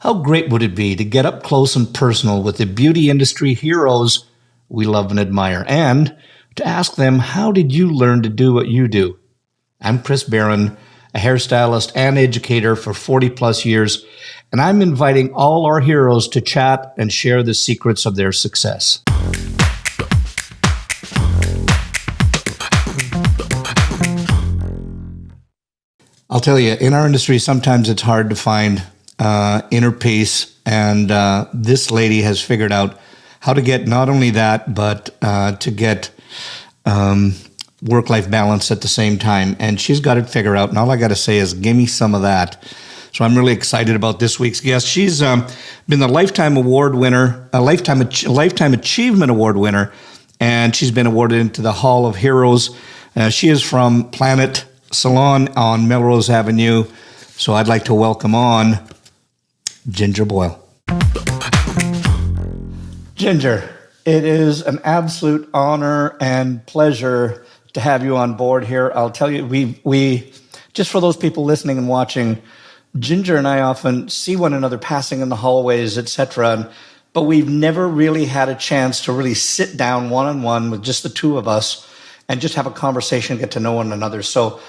How great would it be to get up close and personal with the beauty industry heroes we love and admire, and to ask them, how did you learn to do what you do? I'm Chris Baran, a hairstylist and educator for 40 plus years, and I'm inviting all our heroes to chat and share the secrets of their success. I'll tell you, in our industry, sometimes it's hard to find inner peace, and this lady has figured out how to get not only that, but to get work-life balance at the same time. And she's got it figured out, and all I got to say is, give me some of that. So I'm really excited about this week's guest. She's been the Lifetime Award winner, a Lifetime Achievement Award winner, and she's been awarded into the Hall of Heroes. She is from Planet Salon on Melrose Avenue. So I'd like to welcome on Ginger Boyle. Ginger, it is an absolute honor and pleasure to have you on board here. I'll tell you, we just for those people listening and watching, Ginger and I often see one another passing in the hallways, etc., but we've never really had a chance to really sit down one-on-one with just the two of us and just have a conversation, get to know one another. So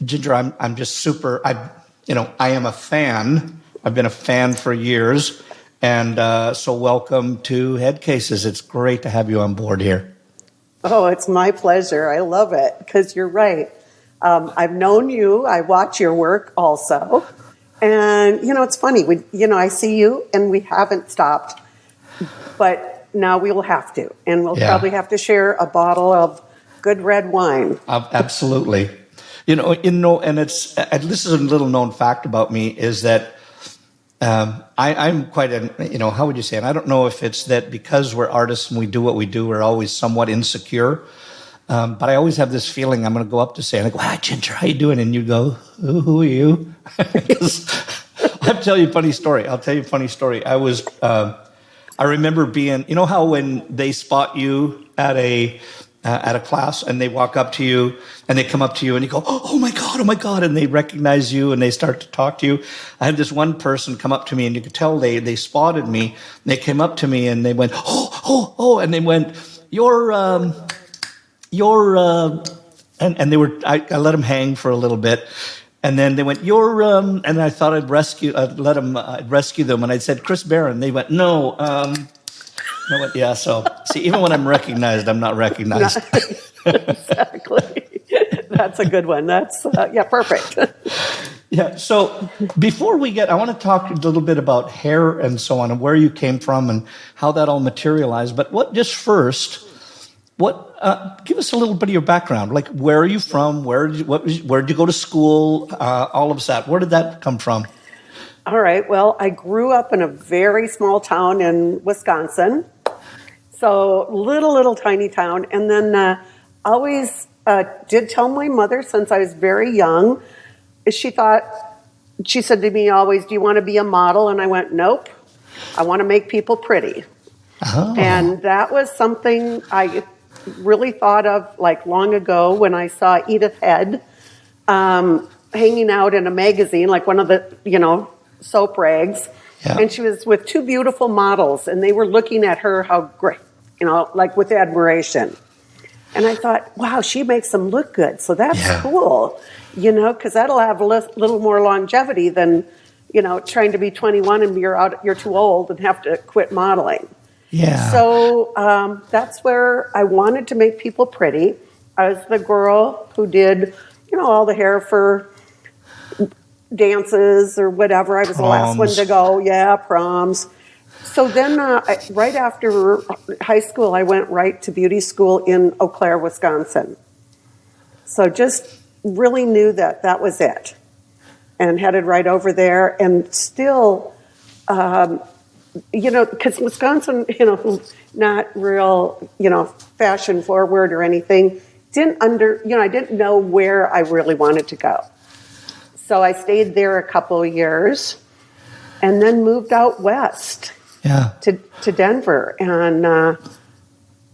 Ginger, I'm just super, I am a fan. I've been a fan for years. And so welcome to Headcases. It's great to have you on board here. Oh, it's my pleasure. I love it because you're right. I've known you. I watch your work also. And, it's funny. I see you and we haven't stopped. But now we will have to. And we'll probably have to share a bottle of good red wine. Absolutely. And it's this is a little known fact about me is that I'm quite how would you say it? I don't know if it's that because we're artists and we do what we do, we're always somewhat insecure. But I always have this feeling I'm going to go up to say, and I go, "Hi, Ginger, how you doing?" And you go, "Who are you?" I'll tell you a funny story. I remember being, how when they spot you at a class and they walk up to you and they come up to you and you go, oh my God, and they recognize you and they start to talk to you. I had this one person come up to me and you could tell they spotted me. They came up to me and they went, oh, and they went, and they were, I let them hang for a little bit. And then they went, and I thought I'd rescue them. And I said, Chris Baran. They went, no, I went, yeah, so, see, even when I'm recognized, I'm not recognized. Exactly. That's a good one. That's, perfect. Yeah, so before I want to talk a little bit about hair and so on and where you came from and how that all materialized. But give us a little bit of your background. Like, where are you from? Where did you go to school? All of that. Where did that come from? All right. Well, I grew up in a very small town in Wisconsin. So little tiny town. And then always did tell my mother since I was very young. She said to me always, "Do you want to be a model?" And I went, "Nope. I want to make people pretty." Oh. And that was something I really thought of like long ago when I saw Edith Head hanging out in a magazine, like one of the, soap rags. Yeah. And she was with two beautiful models and they were looking at her, how great, like with admiration. And I thought, wow, she makes them look good. So that's cool, because that'll have a little more longevity than, trying to be 21 and you're too old and have to quit modeling. Yeah. So that's where I wanted to make people pretty. I was the girl who did, all the hair for dances or whatever. I was the last one to go. Yeah, proms. So then right after high school, I went right to beauty school in Eau Claire, Wisconsin. So just really knew that was it and headed right over there and still, because Wisconsin, not real, fashion forward or anything, I didn't know where I really wanted to go. So I stayed there a couple of years and then moved out west to Denver. And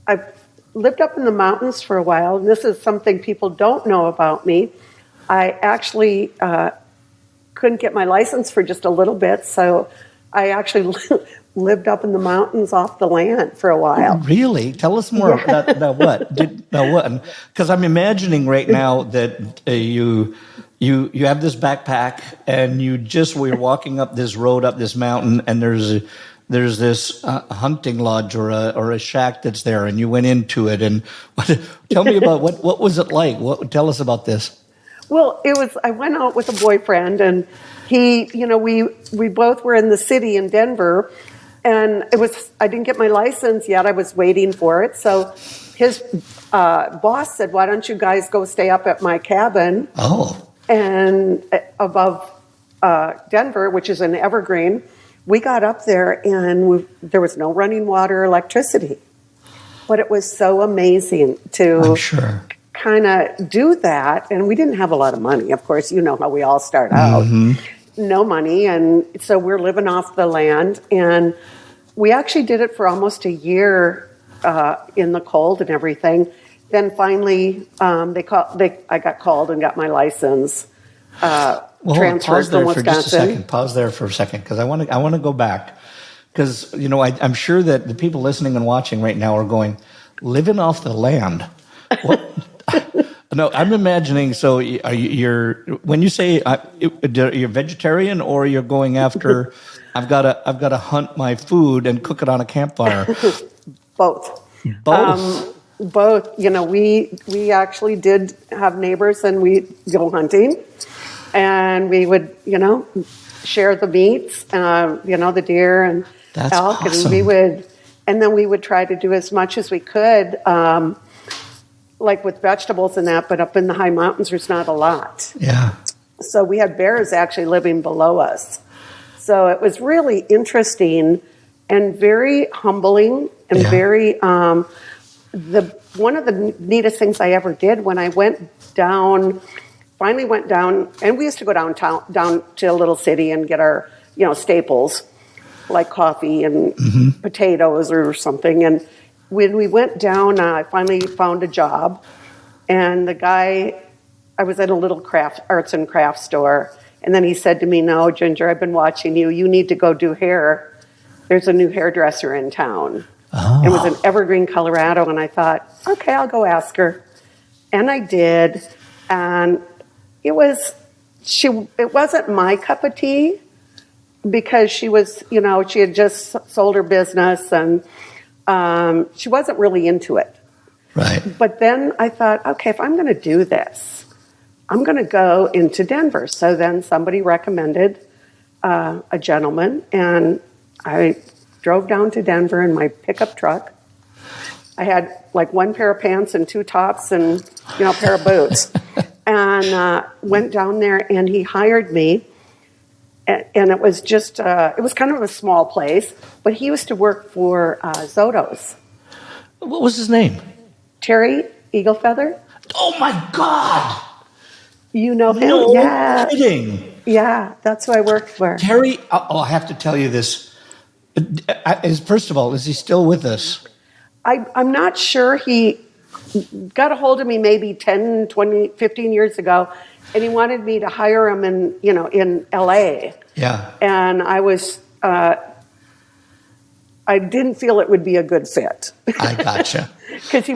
I lived up in the mountains for a while. And this is something people don't know about me. I actually couldn't get my license for just a little bit. So I actually lived up in the mountains off the land for a while. Really? Tell us more about what? Because I'm imagining right now that you have this backpack and we're walking up this road up this mountain, and there's this hunting lodge or a shack that's there, and you went into it. And tell me about what was it like? Tell us about this. Well, I went out with a boyfriend, and he, we both were in the city in Denver, and I didn't get my license yet. I was waiting for it. So his boss said, "Why don't you guys go stay up at my cabin?" Oh. And above Denver, which is an evergreen. We got up there, and there was no running water or electricity. But it was so amazing to kind of do that. And we didn't have a lot of money. Of course, you know how we all start out. Mm-hmm. No money. And so we're living off the land. And we actually did it for almost a year in the cold and everything. Then finally, I got called and got my license. Transferred from Wisconsin. Pause there for a second, because I want to go back, because I'm sure that the people listening and watching right now are going, living off the land. No, I'm imagining. So when you say you're vegetarian, or you're going after, I've got to hunt my food and cook it on a campfire. Both. Both. We actually did have neighbors, and we go hunting. And we would, share the meats, the deer and elk, awesome. And then we would try to do as much as we could, like with vegetables and that. But up in the high mountains, there's not a lot. Yeah. So we had bears actually living below us. So it was really interesting and very humbling and very. One of the neatest things I ever did when I finally went down, and we used to go down to a little city and get our, staples, like coffee and potatoes or something. And when we went down, I finally found a job, and the guy, I was at a little arts and crafts store, and then he said to me, "No, Ginger, I've been watching you. You need to go do hair. There's a new hairdresser in town." Oh. It was in Evergreen, Colorado, and I thought, okay, I'll go ask her. And I did, and it wasn't my cup of tea, because she was, she had just sold her business, and she wasn't really into it. Right. But then I thought, okay, if I'm going to do this, I'm going to go into Denver. So then somebody recommended a gentleman, and I drove down to Denver in my pickup truck. I had like one pair of pants and two tops and, a pair of boots. And went down there, and he hired me. And it was just, it was kind of a small place, but he used to work for Zotos. What was his name? Terry Eaglefeather. Oh, my God. You know him? No yeah. kidding. Yeah, that's who I worked for. Terry, I have to tell you this. First of all, is he still with us? I'm not sure. He got a hold of me maybe 10, 20, 15 years ago, and he wanted me to hire him in L.A. Yeah. And I was, I didn't feel it would be a good fit. I gotcha. Because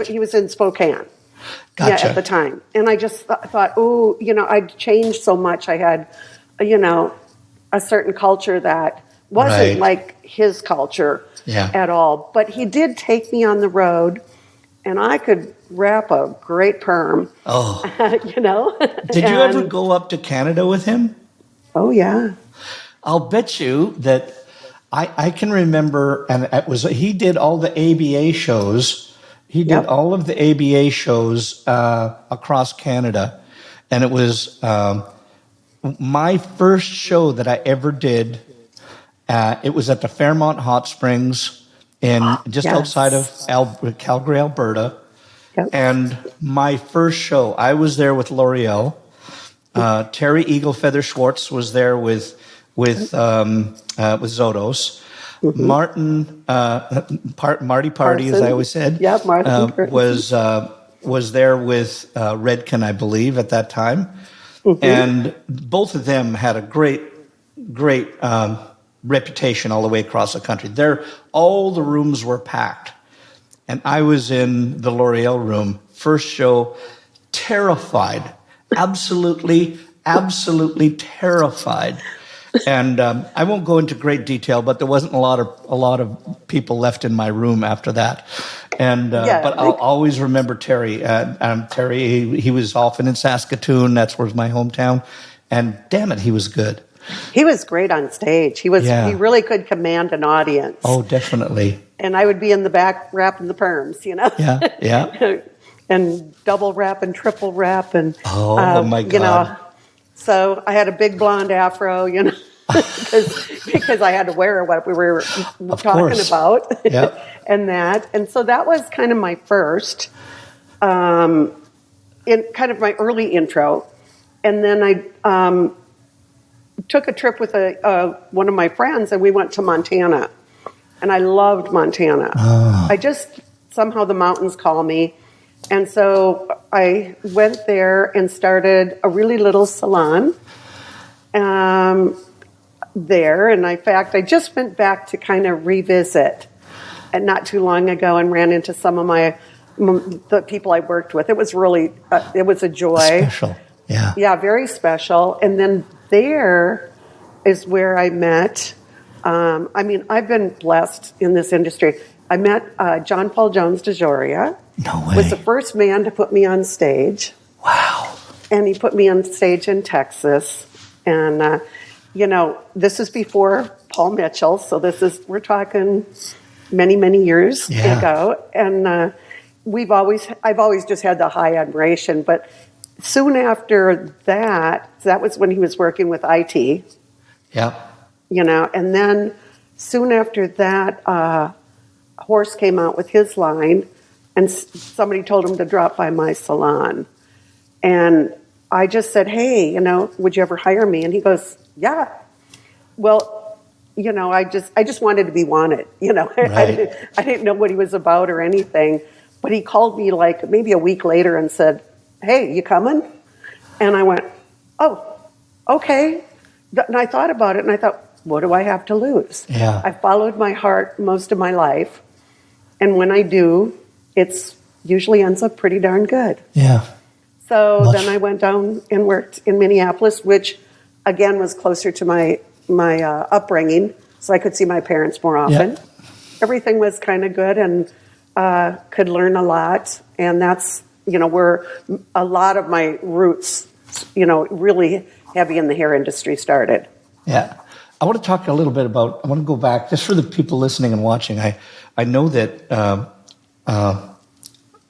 he was in Spokane. Gotcha. At the time. And I just thought, I'd changed so much. I had, a certain culture that wasn't like his culture at all. But he did take me on the road, and I could wrap a great perm. Oh. Did you ever go up to Canada with him? Oh, yeah. I'll bet you that I can remember, and he did all the ABA shows. He did all of the ABA shows across Canada. And it was my first show that I ever did. It was at the Fairmont Hot Springs outside of Calgary, Alberta. Yep. And my first show, I was there with L'Oreal. Terry Eaglefeather Schwartz was there with Zotos. Mm-hmm. Marty Party, as I always said, was there with Redken, I believe, at that time. Mm-hmm. And both of them had a great reputation all the way across the country. There, all the rooms were packed. And I was in the L'Oreal room, first show, terrified, absolutely terrified. And I won't go into great detail, but there wasn't a lot of people left in my room after that. And but I'll always remember Terry. Terry, he was often in Saskatoon. That's where's my hometown. And damn it, he was good. He was great on stage. He really could command an audience. Oh, definitely. And I would be in the back wrapping the perms, Yeah. And double wrap and triple wrap and my God. So I had a big blonde afro, because I had to wear what we were talking about. Yep. And so that was kind of my first, in kind of my early intro. And then I took a trip with one of my friends, and we went to Montana. And I loved Montana. Somehow the mountains call me. And so I went there and started a really little salon there. And in fact, I just went back to kind of revisit, and not too long ago, and ran into some of the people I worked with. It was really, it was a joy. Special, yeah. Yeah, very special. And then there is where I met, I've been blessed in this industry. I met John Paul Jones DeJoria. No way. Was the first man to put me on stage. Wow. And he put me on stage in Texas. And, this is before Paul Mitchell. So we're talking many, many years ago. And I've always just had the high admiration. But soon after that was when he was working with IT. Yeah. And then soon after that, Horst came out with his line, and somebody told him to drop by my salon. And I just said, hey, would you ever hire me? And he goes, yeah. Well, I just wanted to be wanted. Right. I didn't know what he was about or anything. But he called me like maybe a week later and said, hey, you coming? And I went, oh, okay. And I thought about it, and I thought, what do I have to lose? Yeah. I followed my heart most of my life. And when I do, it's usually ends up pretty darn good. Yeah. So then I went down and worked in Minneapolis, which again was closer to my upbringing, so I could see my parents more often. Yeah. Everything was kind of good, and could learn a lot. And that's where a lot of my roots, really heavy in the hair industry started. Yeah. I want to talk a little bit about, I want to go back, just for the people listening and watching. I know that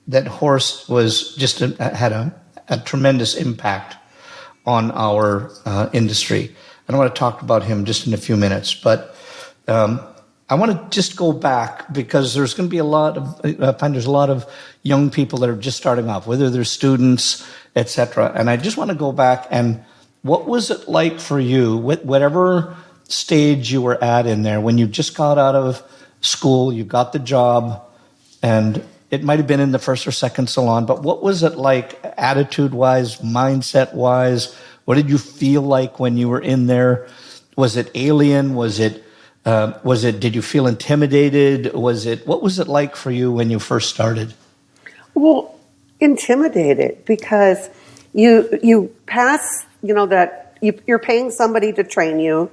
that Horst was had a tremendous impact on our industry. And I want to talk about him just in a few minutes. But I want to just go back, because there's going to be I find there's a lot of young people that are just starting off, whether they're students, etc. And I just want to go back and what was it like for you, whatever stage you were at in there, when you just got out of school, you got the job, and it might have been in the first or second salon, but what was it like attitude-wise, mindset-wise? What did you feel like when you were in there? Was it alien? Did you feel intimidated? What was it like for you when you first started? Well, intimidated, because you pass, that you're paying somebody to train you.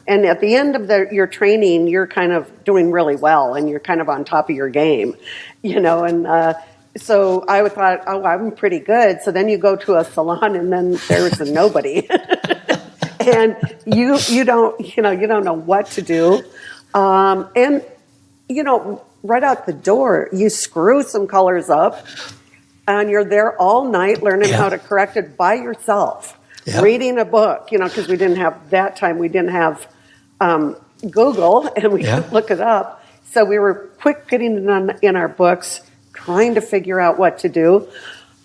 And at the end of your training, you're kind of doing really well, and you're kind of on top of your game, and so I thought, oh, I'm pretty good. So then you go to a salon, and then there's a nobody, and you don't know what to do, and right out the door, you screw some colors up, and you're there all night learning how to correct it by yourself, reading a book, because we didn't have that time. We didn't have Google, and we could look it up. So we were quick getting it in our books, trying to figure out what to do.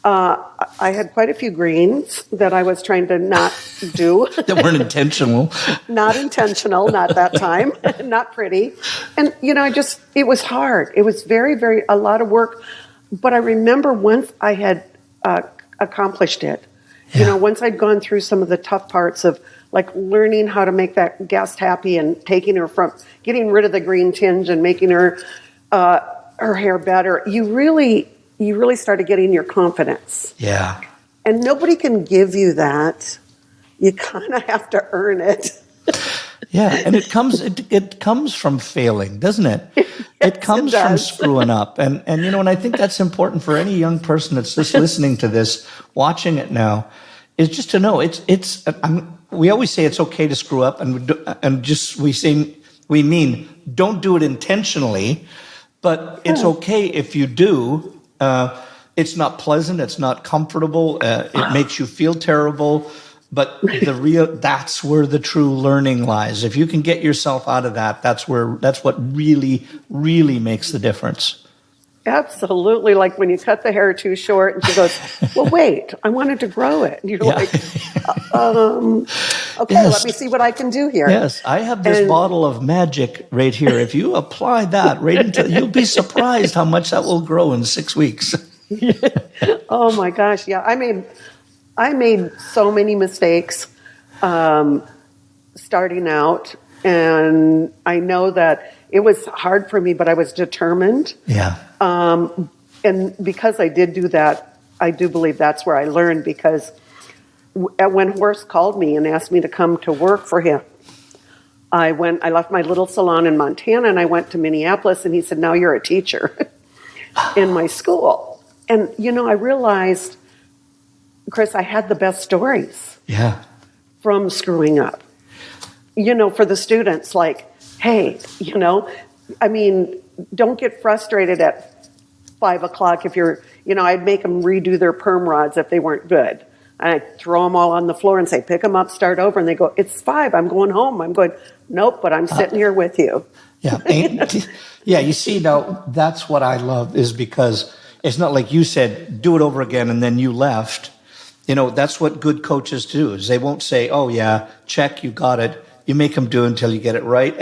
I had quite a few greens that I was trying to not do. That weren't intentional. Not intentional, not that time, not pretty. And, it was hard. It was very, very, a lot of work. But I remember once I had accomplished it, once I'd gone through some of the tough parts of like learning how to make that guest happy and getting rid of the green tinge and making her hair better. You really started getting your confidence. Yeah. And nobody can give you that. You kind of have to earn it. Yeah, and it comes from failing, doesn't it? Yes, it comes it from does. screwing up. And and I think that's important for any young person that's just listening to this, watching it now, is just to know we always say it's okay to screw up, we mean don't do it intentionally, but it's okay if you do. It's not pleasant, it's not comfortable, it makes you feel terrible. But that's where the true learning lies. If you can get yourself out of that's what really, really makes the difference. Absolutely. Like when you cut the hair too short and she goes, well, wait, I wanted to grow it. And you're like, okay, Yes. let me see what I can do here. Yes, I have this bottle of magic right here. If you apply that you'll be surprised how much that will grow in 6 weeks. Oh my gosh. Yeah. I made so many mistakes starting out, and I know that it was hard for me, but I was determined. Yeah. And because I did do that, I do believe that's where I learned, because when Horst called me and asked me to come to work for him, I left my little salon in Montana and I went to Minneapolis, and he said, now you're a teacher in my school. And, I realized, Chris, I had the best stories from screwing up. For the students, like, hey, don't get frustrated at 5 o'clock if you're, I'd make them redo their perm rods if they weren't good. And I'd throw them all on the floor and say, pick them up, start over. And they go, it's 5, I'm going home. I'm going, nope, but I'm sitting here with you. Yeah. You see, now that's what I love, is because it's not like you said, do it over again, and then you left. That's what good coaches do, is they won't say, oh yeah, check, you got it. You make them do it until you get it right.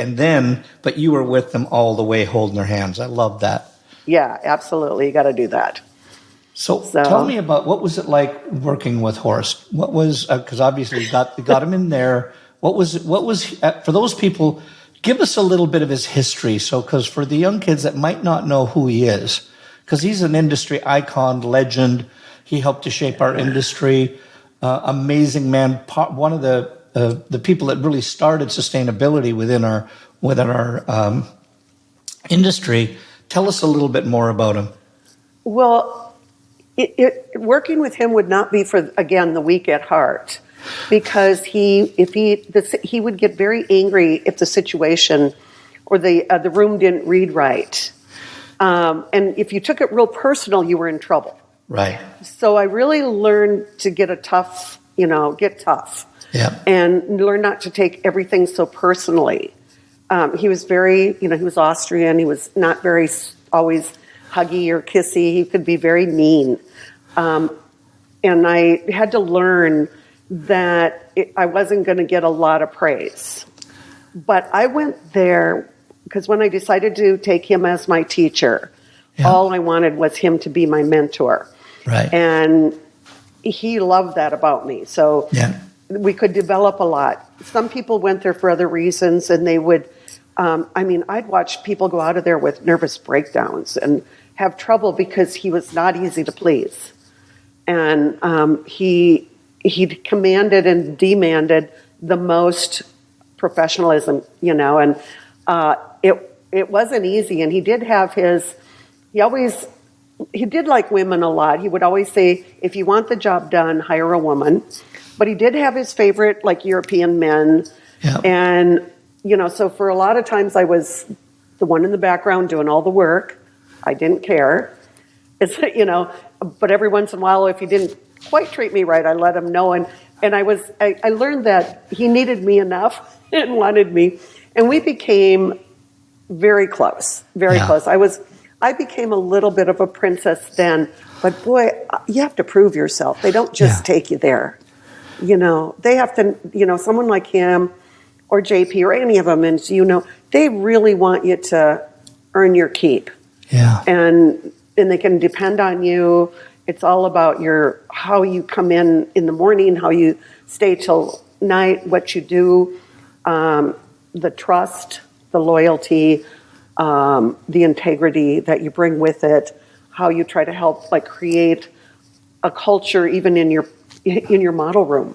But you were with them all the way holding their hands. I love that. Yeah, absolutely. You got to do that. So tell me about, what was it like working with Horst? What was, because obviously you got him in there. What was for those people, give us a little bit of his history. So, because for the young kids that might not know who he is, because he's an industry icon, legend. He helped to shape our industry. Amazing man. One of the people that really started sustainability within our industry. Tell us a little bit more about him. Well, working with him would not be for, again, the weak at heart, because he would get very angry if the situation or the room didn't read right, and if you took it real personal, you were in trouble. Right. So I really learned to get tough. Yeah. And learn not to take everything so personally. He was very, he was Austrian. He was not very always huggy or kissy. He could be very mean. And I had to learn that I wasn't going to get a lot of praise. But I went there because when I decided to take him as my teacher, all I wanted was him to be my mentor. Right. And he loved that about me. So we could develop a lot. Some people went there for other reasons, and they would, I'd watch people go out of there with nervous breakdowns and have trouble because he was not easy to please. And he commanded and demanded the most professionalism, and it wasn't easy. And he did have he did like women a lot. He would always say, if you want the job done, hire a woman. But he did have his favorite, like, European men. Yeah. And, so for a lot of times I was the one in the background doing all the work. I didn't care. But every once in a while, if he didn't quite treat me right, I let him know. And I learned that he needed me enough and wanted me. And we became very close, very close. I became a little bit of a princess then, but boy, you have to prove yourself. They don't just take you there. They have to, someone like him or JP or any of them, and they really want you to earn your keep. Yeah. And they can depend on you. It's all about how you come in the morning, how you stay till night, what you do, the trust, the loyalty, the integrity that you bring with it, how you try to help like create a culture even in your model room.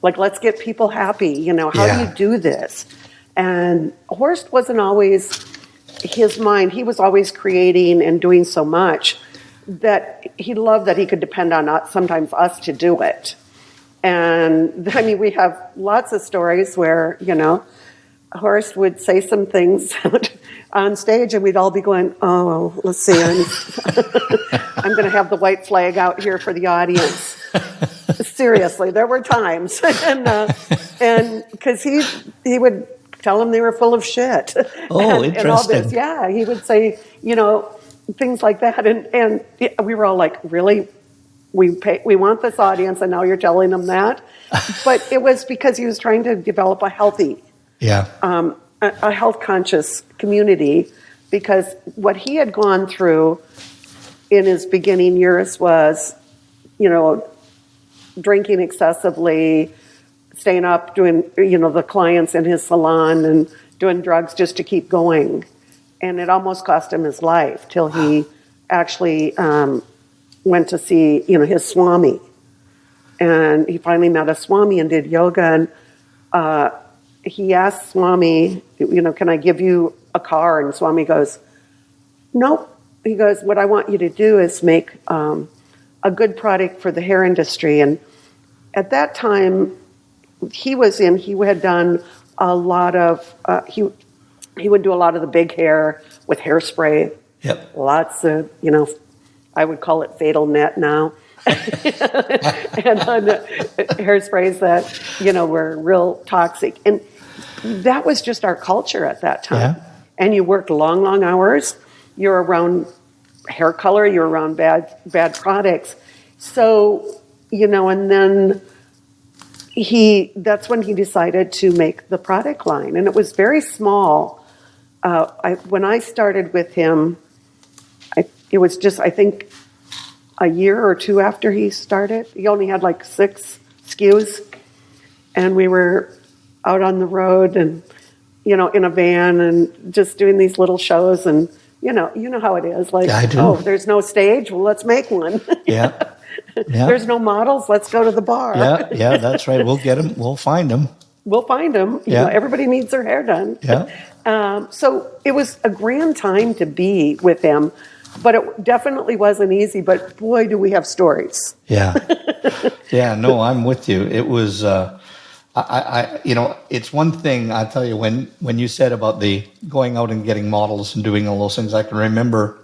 Like, let's get people happy, how do you do this? And Horst wasn't always his mind. He was always creating and doing so much that he loved that he could depend on us, sometimes us to do it. And I mean, we have lots of stories where, Horst would say some things on stage and we'd all be going, oh, let's see, I'm going to have the white flag out here for the audience. Seriously, there were times. and because he would tell them they were full of shit. Oh, interesting. And all this. Yeah, he would say, things like that. And we were all like, really? We want this audience, and now you're telling them that? But it was because he was trying to develop a healthy, a health-conscious community, because what he had gone through in his beginning years was, drinking excessively, staying up, doing, the clients in his salon and doing drugs just to keep going. And it almost cost him his life till he actually went to see, his Swami. And he finally met a Swami and did yoga. And he asked Swami, can I give you a car? And Swami goes, nope. He goes, what I want you to do is make a good product for the hair industry. And at that time, he had done a lot of, he would do a lot of the big hair with hairspray. Yep. Lots of, I would call it fatal net now. And hairsprays that, were real toxic. And that was just our culture at that time. Yeah. And you worked long, long hours. You're around hair color. You're around bad products. So, and then that's when he decided to make the product line. And it was very small. When I started with him, it was just, I think, a year or two after he started. He only had like 6 SKUs. And we were out on the road and, in a van and just doing these little shows. And, you know how it is. Like, I do. Oh, there's no stage? Well, let's make one. Yeah. Yeah. There's no models? Let's go to the bar. Yeah, that's right. We'll get them. We'll find them. We'll find them. Yeah. Everybody needs their hair done. Yeah. So it was a grand time to be with him, but it definitely wasn't easy. But boy, do we have stories. Yeah. Yeah, no, I'm with you. It was, it's one thing, I tell you, when you said about the going out and getting models and doing all those things, I remember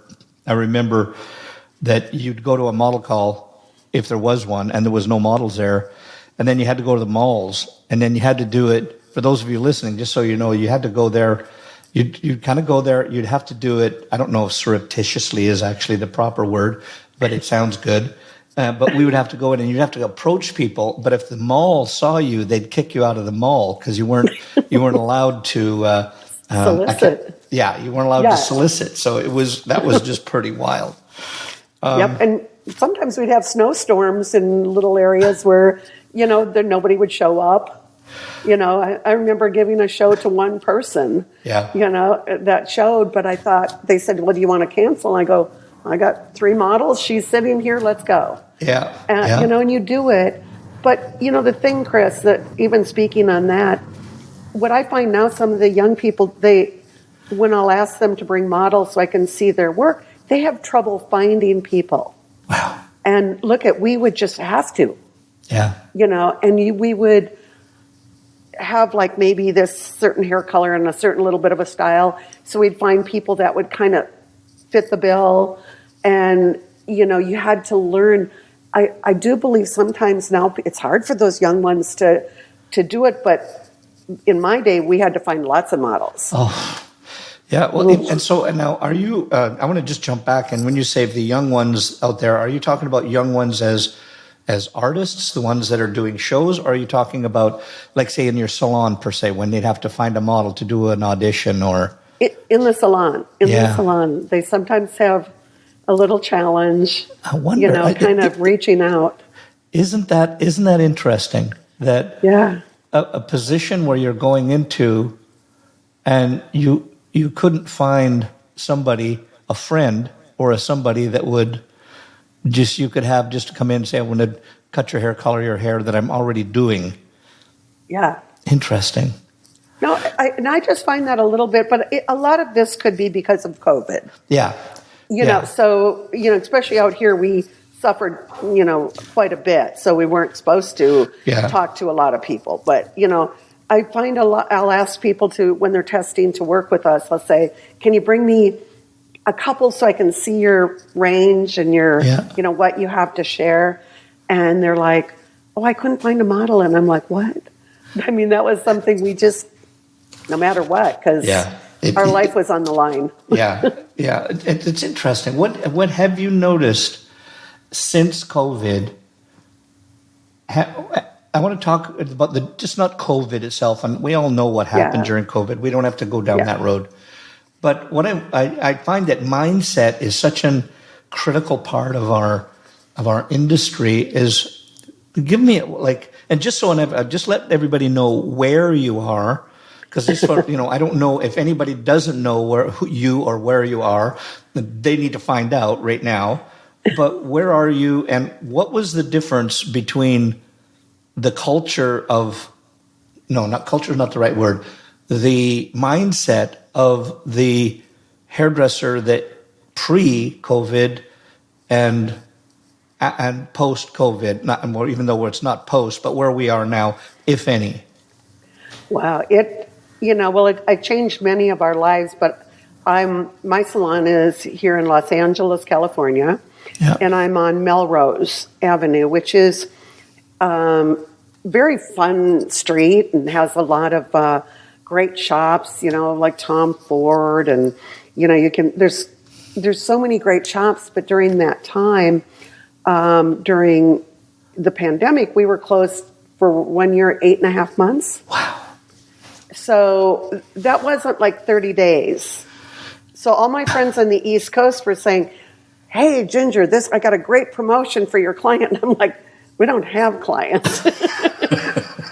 that you'd go to a model call if there was one and there was no models there, and then you had to go to the malls, and then you had to do it, for those of you listening, just so you know, you had to go there. You'd kind of go there. You'd have to do it. I don't know if surreptitiously is actually the proper word, but it sounds good. But we would have to go in and you'd have to approach people. But if the mall saw you, they'd kick you out of the mall because you weren't allowed to solicit. You weren't allowed to solicit. So that was just pretty wild. Yep, and sometimes we'd have snowstorms in little areas where nobody would show up. I remember giving a show to one person, that showed, but I thought, they said, well, do you want to cancel? And I go, I got 3 models. She's sitting here. Let's go. Yeah. And you do it. But, the thing, Chris, that even speaking on that, what I find now, some of the young people, when I'll ask them to bring models so I can see their work, they have trouble finding people. Wow. And we would just have to. Yeah. We would have like maybe this certain hair color and a certain little bit of a style. So we'd find people that would kind of fit the bill. And, you had to learn. I do believe sometimes now it's hard for those young ones to do it. But in my day, we had to find lots of models. Oh, yeah. Well, and now are you, I want to just jump back. And when you say the young ones out there, are you talking about young ones as artists, the ones that are doing shows, or are you talking about, like, say, in your salon, per se, when they'd have to find a model to do an audition or... In the salon. The salon. They sometimes have a little challenge, I wonder, kind of reaching out. Isn't that interesting? That a position where you're going into and you couldn't find somebody, a friend or somebody that would you could have just to come in and say, I want to cut your hair, color your hair, that I'm already doing. Yeah. Interesting. No, I just find that a little bit, but a lot of this could be because of COVID. Yeah. You know, so, especially out here, we suffered, quite a bit. So we weren't supposed to talk to a lot of people. But, I find I'll ask people when they're testing to work with us, I'll say, can you bring me a couple so I can see your range and your, what you have to share? And they're like, oh, I couldn't find a model. And I'm like, what? I mean, that was something we just, no matter what, because our life was on the line. It's interesting. What have you noticed since COVID? I want to talk about just not COVID itself, and we all know what happened during COVID. We don't have to go down that road. But what I find that mindset is such a critical part of our industry. Is give me and just just let everybody know where you are, because this I don't know if anybody doesn't know who you or where you are. They need to find out right now. But where are you, and what was the difference between the culture of not culture is not the right word, the mindset of the hairdresser that pre-COVID and post-COVID, not more, even though it's not post, but where we are now, if any? Wow, it changed many of our lives, but my salon is here in Los Angeles, California, and I'm on Melrose Avenue, which is very fun street and has a lot of great shops, like Tom Ford, and there's so many great shops. But during that time, during the pandemic, we were closed for 1 year, 8.5 months. Wow. So that wasn't like 30 days. So all my friends on the East Coast were saying, hey, Ginger, I got a great promotion for your client. And I'm like, we don't have clients.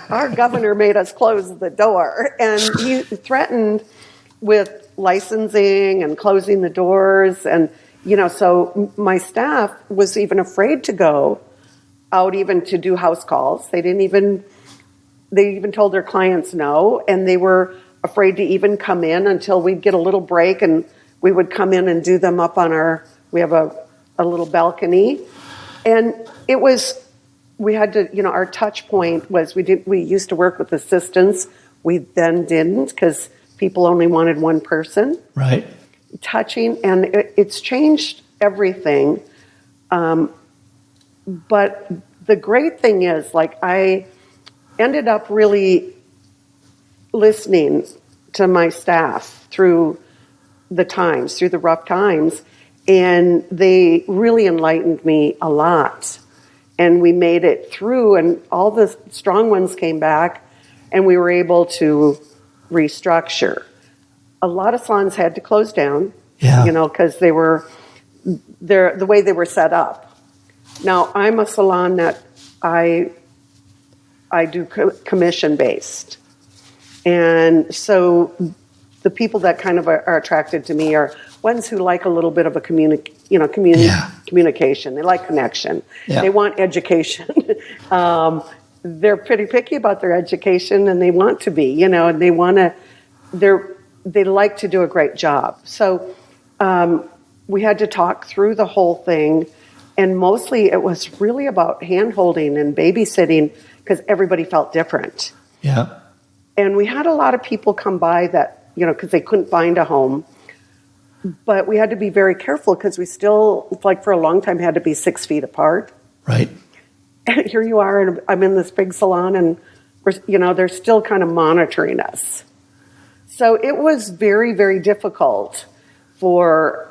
Our governor made us close the door, and he threatened with licensing and closing the doors. And, so my staff was even afraid to go out even to do house calls. They even told their clients no, and they were afraid to even come in until we'd get a little break, and we would come in and do them up on we have a little balcony. And it was, we had to, our touch point was we used to work with assistants. We then didn't, because people only wanted one person. Right. Touching, and it's changed everything. But the great thing is, I ended up really listening to my staff through the rough times, and they really enlightened me a lot. And we made it through, and all the strong ones came back, and we were able to restructure. A lot of salons had to close down, because they were the way they were set up. Now, I'm a salon that I do commission based, and so the people that kind of are attracted to me are ones who like a little bit of a communication. They like connection. Yeah. They want education. They're pretty picky about their education, and they want to be, and they like to do a great job. So we had to talk through the whole thing, and mostly it was really about hand-holding and babysitting, because everybody felt different. Yeah. And we had a lot of people come by that, because they couldn't find a home. But we had to be very careful, because we still, for a long time, had to be 6 feet apart. Right. And here you are, and I'm in this big salon, and they're still kind of monitoring us. So it was very, very difficult for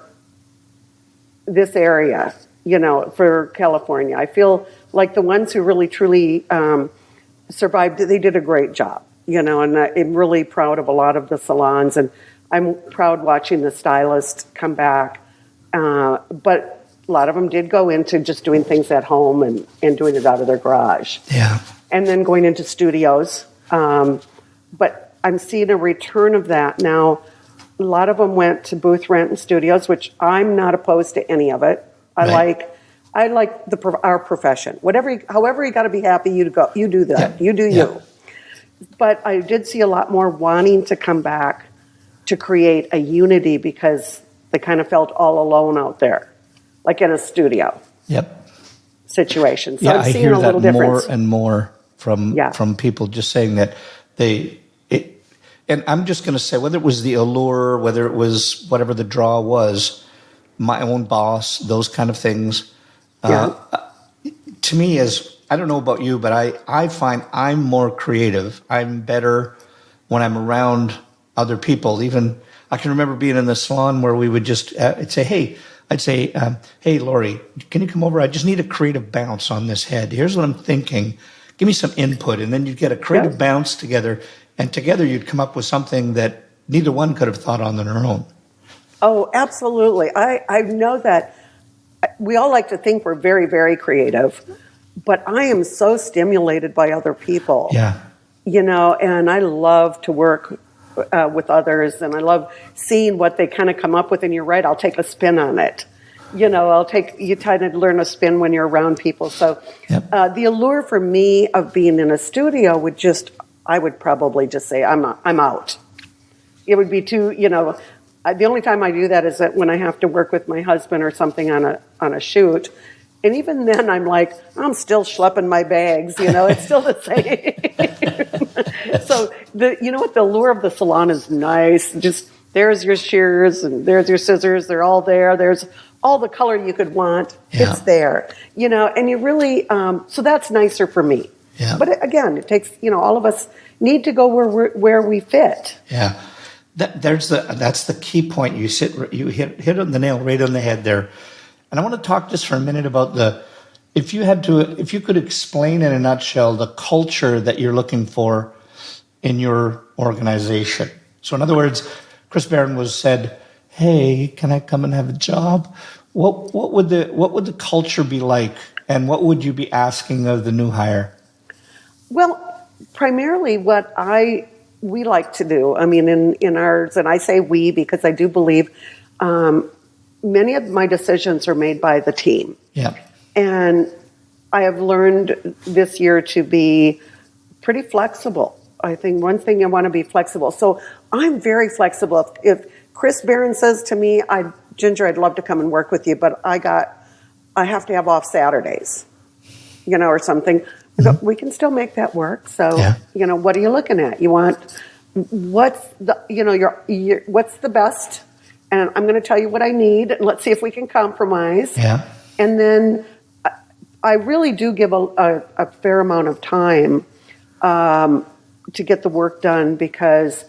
this area, for California. I feel like the ones who really, truly survived, they did a great job, and I'm really proud of a lot of the salons, and I'm proud watching the stylists come back. But a lot of them did go into just doing things at home and doing it out of their garage. Yeah. And then going into studios. But I'm seeing a return of that now. A lot of them went to booth rent and studios, which I'm not opposed to any of it. I like our profession. However you got to be happy, you do that. You do you. But I did see a lot more wanting to come back to create a unity because they kind of felt all alone out there, like in a studio. Situation. So I'm seeing I hear a little that difference. more and more from people just saying that and I'm just going to say, whether it was the allure, whether it was whatever the draw was, my own boss, those kind of things, to me I don't know about you, but I find I'm more creative. I'm better when I'm around other people. Even I can remember being in the salon where we would just I'd say, hey, Lori, can you come over? I just need a creative bounce on this head. Here's what I'm thinking. Give me some input. And then you'd get a creative bounce together, and together you'd come up with something that neither one could have thought on their own. Oh, absolutely. I know that we all like to think we're very, very creative, but I am so stimulated by other people. And I love to work with others, and I love seeing what they kind of come up with. And you're right, I'll take a spin on it. You try to learn a spin when you're around people. So the allure for me of being in a studio I would probably just say I'm out. It would be too, the only time I do that is that when I have to work with my husband or something on a shoot. And even then, I'm like, I'm still schlepping my bags. It's still the same. So the allure of the salon is nice. Just there's your shears and there's your scissors. They're all there. There's all the color you could want. It's there. And you really. So that's nicer for me. But again, it takes. All of us need to go where we fit. That's the key point. You hit on the nail right on the head there. And I want to talk just for a minute about if you could explain in a nutshell the culture that you're looking for in your organization. So in other words, Chris Baran said, "Hey, can I come and have a job?" What would the culture be like, and what would you be asking of the new hire? Well, primarily what we like to do. I mean, in ours, and I say we because I do believe. Many of my decisions are made by the team. And I have learned this year to be pretty flexible. I think one thing I want to be flexible. So I'm very flexible. If Chris Baran says to me, Ginger, I'd love to come and work with you, but I have to have off Saturdays, or something. Mm-hmm. We can still make that work. So, what are you looking at? You want, what's the, what's the best? And I'm going to tell you what I need, and let's see if we can compromise. And then I really do give a fair amount of time to get the work done, because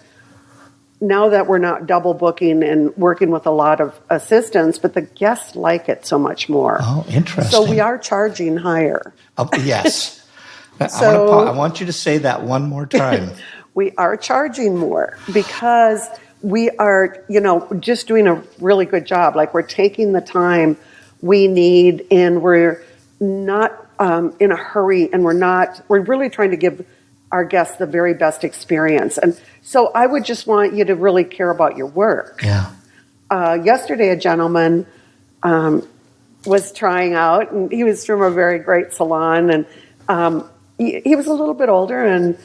now that we're not double booking and working with a lot of assistants, but the guests like it so much more. Oh, interesting. So we are charging higher. Yes. I want you to say that one more time. We are charging more because we are, just doing a really good job. Like, we're taking the time we need, and we're not in a hurry, and we're really trying to give our guests the very best experience. And so I would just want you to really care about your work. Yesterday, a gentleman was trying out, and he was from a very great salon, and he was a little bit older, and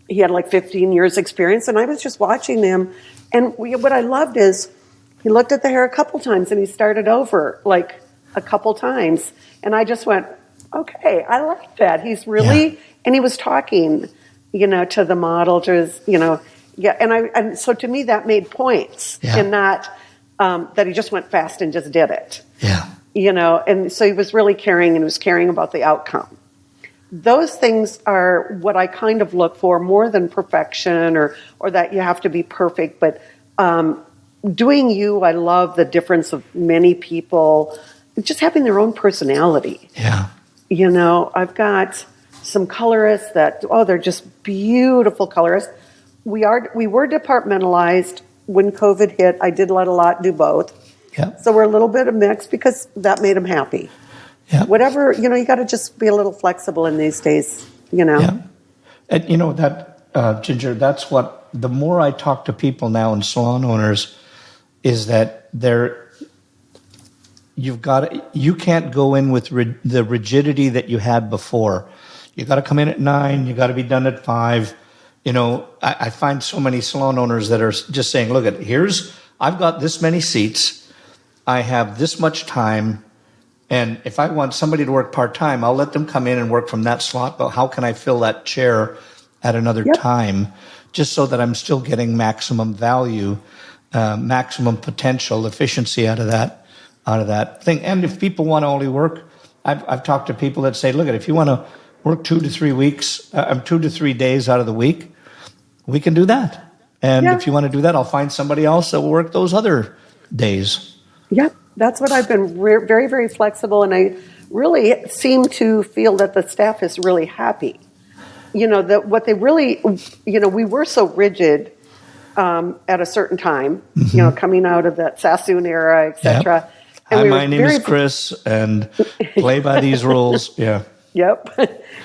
he had like 15 years experience, and I was just watching him. And what I loved is he looked at the hair a couple times, and he started over like a couple times. And I just went, okay, I like that. He's really, and he was talking, to the model, to his, and so to me that made points, and not that he just went fast and just did it. And so he was really caring, and he was caring about the outcome. Those things are what I kind of look for, more than perfection or that you have to be perfect. But doing you, I love the difference of many people just having their own personality. I've got some colorists that, they're just beautiful colorists. We were departmentalized when COVID hit. I did let a lot do both. So we're a little bit of mix because that made them happy. Whatever, you got to just be a little flexible in these days, And you know that, Ginger, that's what, the more I talk to people now and salon owners, is that you can't go in with the rigidity that you had before. You got to come in at 9, you got to be done at 5. You know, I find so many salon owners that are just saying, look, I've got this many seats, I have this much time, and if I want somebody to work part-time, I'll let them come in and work from that slot, but how can I fill that chair at another time, just so that I'm still getting maximum value, maximum potential, efficiency out of that thing. And if people want to only work, I've talked to people that say, look, if you want to work 2 to 3 days out of the week, we can do that. And if you want to do that, I'll find somebody else that will work those other days. Yep, that's what I've been very, very flexible, and I really seem to feel that the staff is really happy. You know, that what they really, you know, we were so rigid at a certain time, you know, coming out of that Sassoon era, etc. Yep. Hi, my name is Chris, and play by these rules. Yeah. Yep.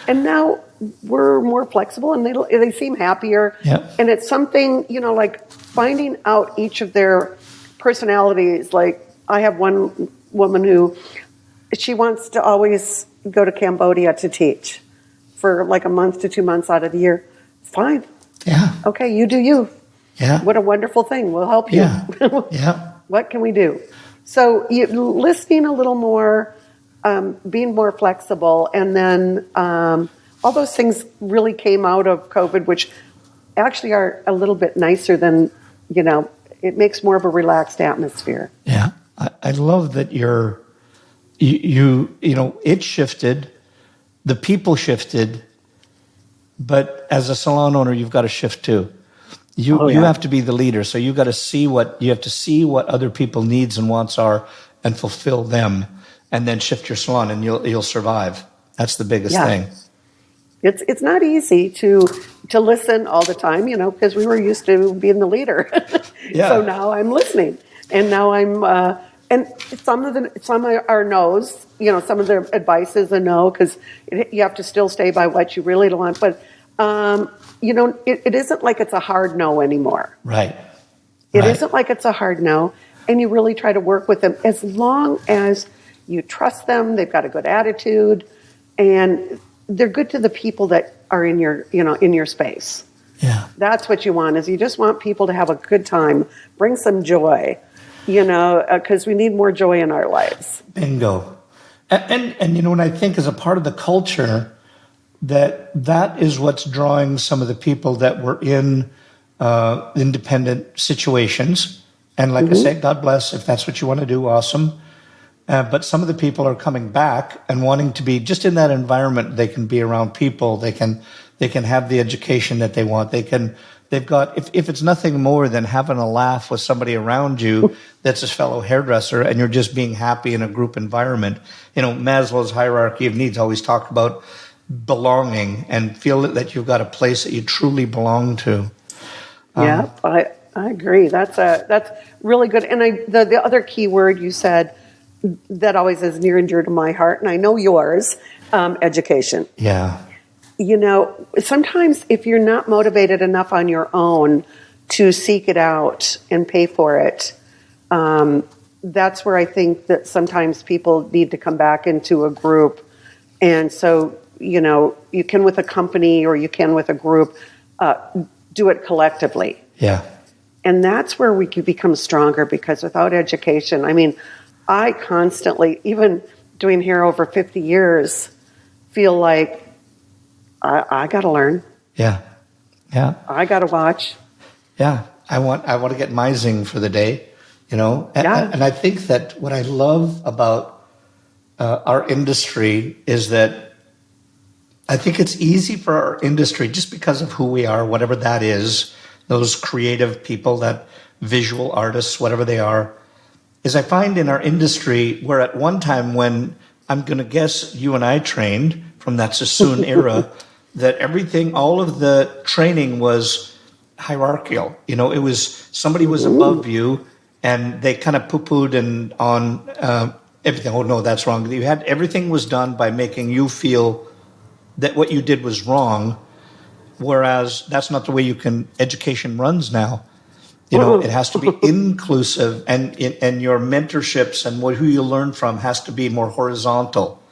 And now we're more flexible, and they seem happier. Yep. And it's something, you know, like finding out each of their personalities. Like I have one woman who she wants to always go to Cambodia to teach for like a month to 2 months out of the year. Fine. Yeah. Okay, you do you. Yeah. What a wonderful thing. We'll help you. Yeah. Yeah. What can we do? So listening a little more, being more flexible, and then all those things really came out of COVID, which actually are a little bit nicer than, you know, it makes more of a relaxed atmosphere. Yeah. I love that you know, it shifted, the people shifted, but as a salon owner, you've got to shift too. You have to be the leader, so you have to see what other people needs and wants are, and fulfill them, and then shift your salon, and you'll survive. That's the biggest thing. It's not easy to listen all the time, you know, because we were used to being the leader. So now I'm listening, and now I'm and some are no's, you know, some of their advice is a no, because you have to still stay by what you really want, but. You know, it isn't like it's a hard no anymore. Right. It isn't like it's a hard no, and you really try to work with them as long as you trust them. They've got a good attitude, and they're good to the people that are in your space. Yeah. That's what you want. Is you just want people to have a good time, bring some joy, you know, because we need more joy in our lives. Bingo. And you know, when I think as a part of the culture, that is what's drawing some of the people that were in independent situations. And like I say, God bless, if that's what you want to do, awesome. But some of the people are coming back and wanting to be just in that environment. They can be around people. They can have the education that they want. They've got, if it's nothing more than having a laugh with somebody around you that's a fellow hairdresser, and you're just being happy in a group environment. You know, Maslow's hierarchy of needs always talk about belonging, and feel that you've got a place that you truly belong to. Yeah, I agree. That's really good. And the other key word you said that always is near and dear to my heart, and I know yours, education. Yeah. You know, sometimes if you're not motivated enough on your own to seek it out and pay for it, that's where I think that sometimes people need to come back into a group. And so, you know, you can with a company or you can with a group, do it collectively. Yeah. And that's where we can become stronger, because without education, I mean, I constantly, even doing hair over 50 years, feel like I got to learn. Yeah. Yeah. I got to watch. Yeah. I want to get my zing for the day, you know? And I think that what I love about our industry is that I think it's easy for our industry, just because of who we are, whatever that is, those creative people, that visual artists, whatever they are, is I find in our industry, where at one time when I'm going to guess you and I trained from that Sassoon era, that everything, all of the training was hierarchical. You know, it was somebody was above you, and they kind of poo-pooed and on everything. Oh, no, that's wrong. Everything was done by making you feel that what you did was wrong, whereas that's not the way education runs now. It has to be inclusive, and your mentorships and who you learn from has to be more horizontal.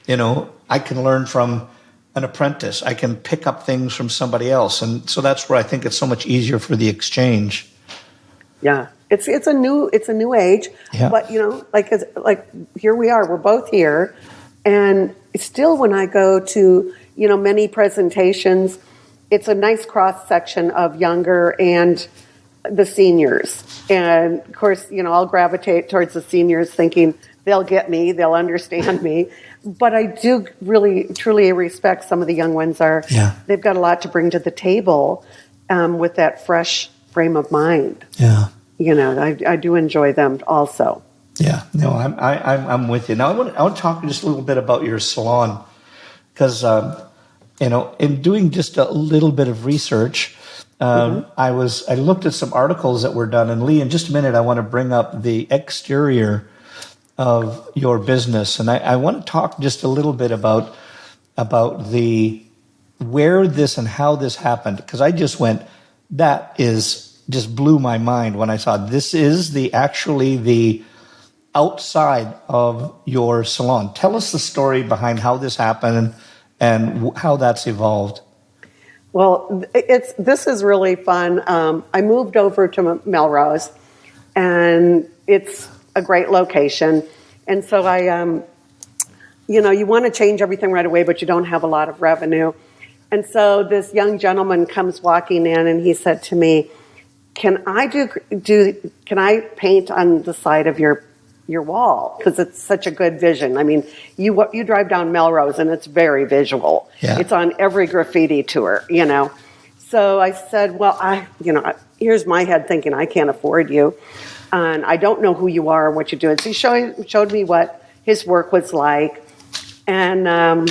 I can learn from an apprentice. I can pick up things from somebody else, and so that's where I think it's so much easier for the exchange. Yeah, it's a new age, but like here we are. We're both here, and still when I go to many presentations, it's a nice cross section of younger and the seniors, and of course I'll gravitate towards the seniors, thinking they'll get me, they'll understand me. But I do really truly respect some of the young ones. They've got a lot to bring to the table with that fresh frame of mind. Yeah. I do enjoy them also. Yeah, no, I'm with you. Now I want to talk just a little bit about your salon, because in doing just a little bit of research, I looked at some articles that were done. And Lee, in just a minute, I want to bring up the exterior of your business, and I want to talk just a little bit about where this and how this happened, because I just went, that just blew my mind when I saw this is the outside of your salon. Tell us the story behind how this happened and how that's evolved. Well, this is really fun. I moved over to Melrose, and it's a great location. And so you want to change everything right away, but you don't have a lot of revenue. And so this young gentleman comes walking in, and he said to me, can I paint on the side of your wall? Because it's such a good vision. I mean, you drive down Melrose and it's very visual. Yeah. It's on every graffiti tour, So I said, well, here's my head thinking I can't afford you, and I don't know who you are and what you do. And so he showed me what his work was like, and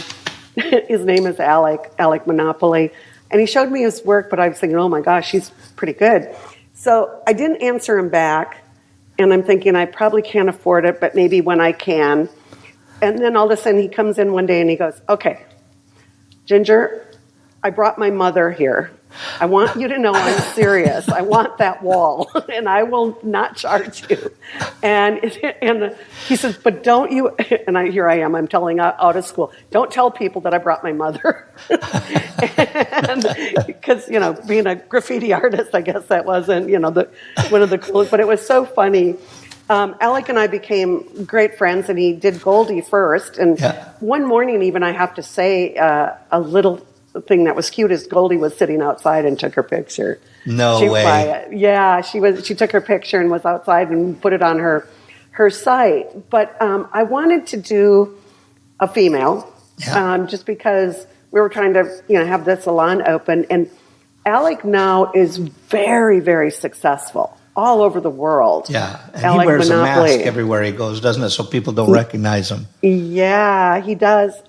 his name is Alec Monopoly, and he showed me his work, but I was thinking, oh my gosh, he's pretty good. So I didn't answer him back, and I'm thinking I probably can't afford it, but maybe when I can. And then all of a sudden he comes in one day and he goes, okay, Ginger, I brought my mother here. I want you to know I'm serious. I want that wall, and I will not charge you. And he says, but don't you, and here I am, I'm telling out of school, don't tell people that I brought my mother. Because, being a graffiti artist, I guess that wasn't, one of the coolest, but it was so funny. Alec and I became great friends, and he did Goldie first. And one morning even, I have to say, a little thing that was cute is Goldie was sitting outside and took her picture. No way. Yeah, she took her picture and was outside and put it on her site. But I wanted to do a female, just because we were trying to have the salon open. And Alec now is very, very successful all over the world. Yeah, and Alec he wears Monopoly. a mask everywhere he goes, doesn't it? So people don't recognize him. Yeah, he does,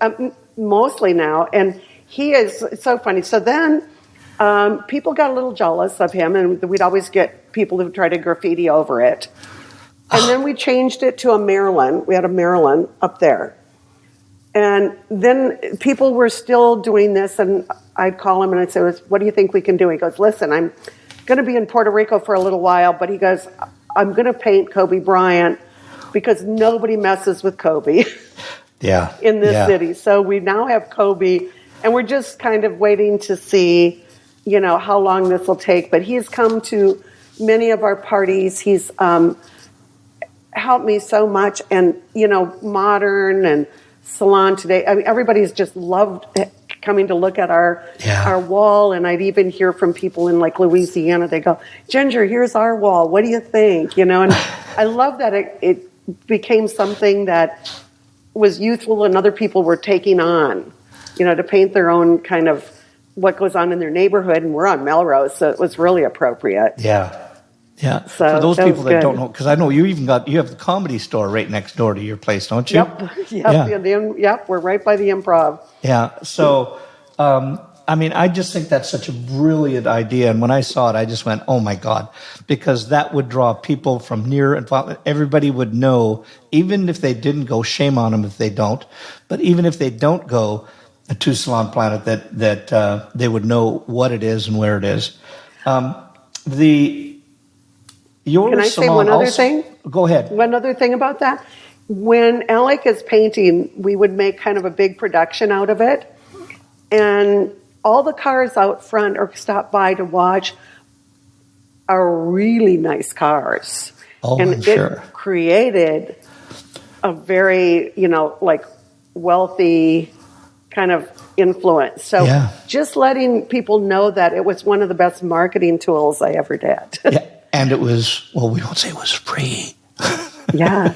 mostly now. And he is so funny. So then people got a little jealous of him, and we'd always get people who try to graffiti over it. And then we changed it to a Maryland. We had a Maryland up there. And then people were still doing this, and I'd call him and I'd say, what do you think we can do? He goes, listen, I'm going to be in Puerto Rico for a little while, but he goes, I'm going to paint Kobe Bryant because nobody messes with Kobe in this city. So we now have Kobe, and we're just kind of waiting to see, how long this will take. But he's come to many of our parties. He's helped me so much, and, Modern and Salon today. I mean, everybody's just loved coming to look at our wall. And I'd even hear from people in like Louisiana. They go, Ginger, here's our wall. What do you think? And I love that it became something that was youthful and other people were taking on, to paint their own kind of what goes on in their neighborhood. And we're on Melrose, so it was really appropriate. Yeah. Yeah. So for those people that don't know, because I know you have the Comedy Store right next door to your place, don't you? Yep. We're right by the Improv. Yeah. So, I just think that's such a brilliant idea. And when I saw it, I just went, oh my God, because that would draw people from near and far. Everybody would know, even if they didn't go, shame on them if they don't. But even if they don't go, to Salon Planet that they would know what it is and where it is. Your Can I say salon one other also, thing? Go ahead. One other thing about that. When Alec is painting, we would make kind of a big production out of it. And all the cars out front or stop by to watch are really nice cars. Oh, and I'm sure. It created a very, like wealthy kind of influence. So just letting people know that it was one of the best marketing tools I ever did. Yeah. And it was, well, we won't say it was free. Yeah.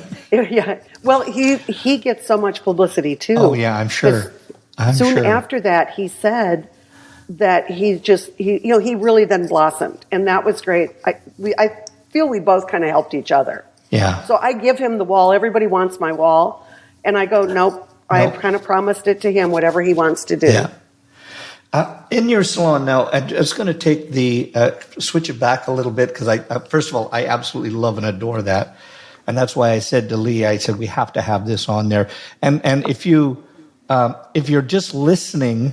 Well, he gets so much publicity too. Oh, yeah, I'm sure. Soon after that, he said that he really then blossomed. And that was great. I feel we both kind of helped each other. Yeah. So I give him the wall. Everybody wants my wall. And I go, nope. I kind of promised it to him, whatever he wants to do. Yeah. In your salon now, I'm just going to take switch it back a little bit because first of all, I absolutely love and adore that. And that's why I said to Lee, I said, we have to have this on there. And if you're just listening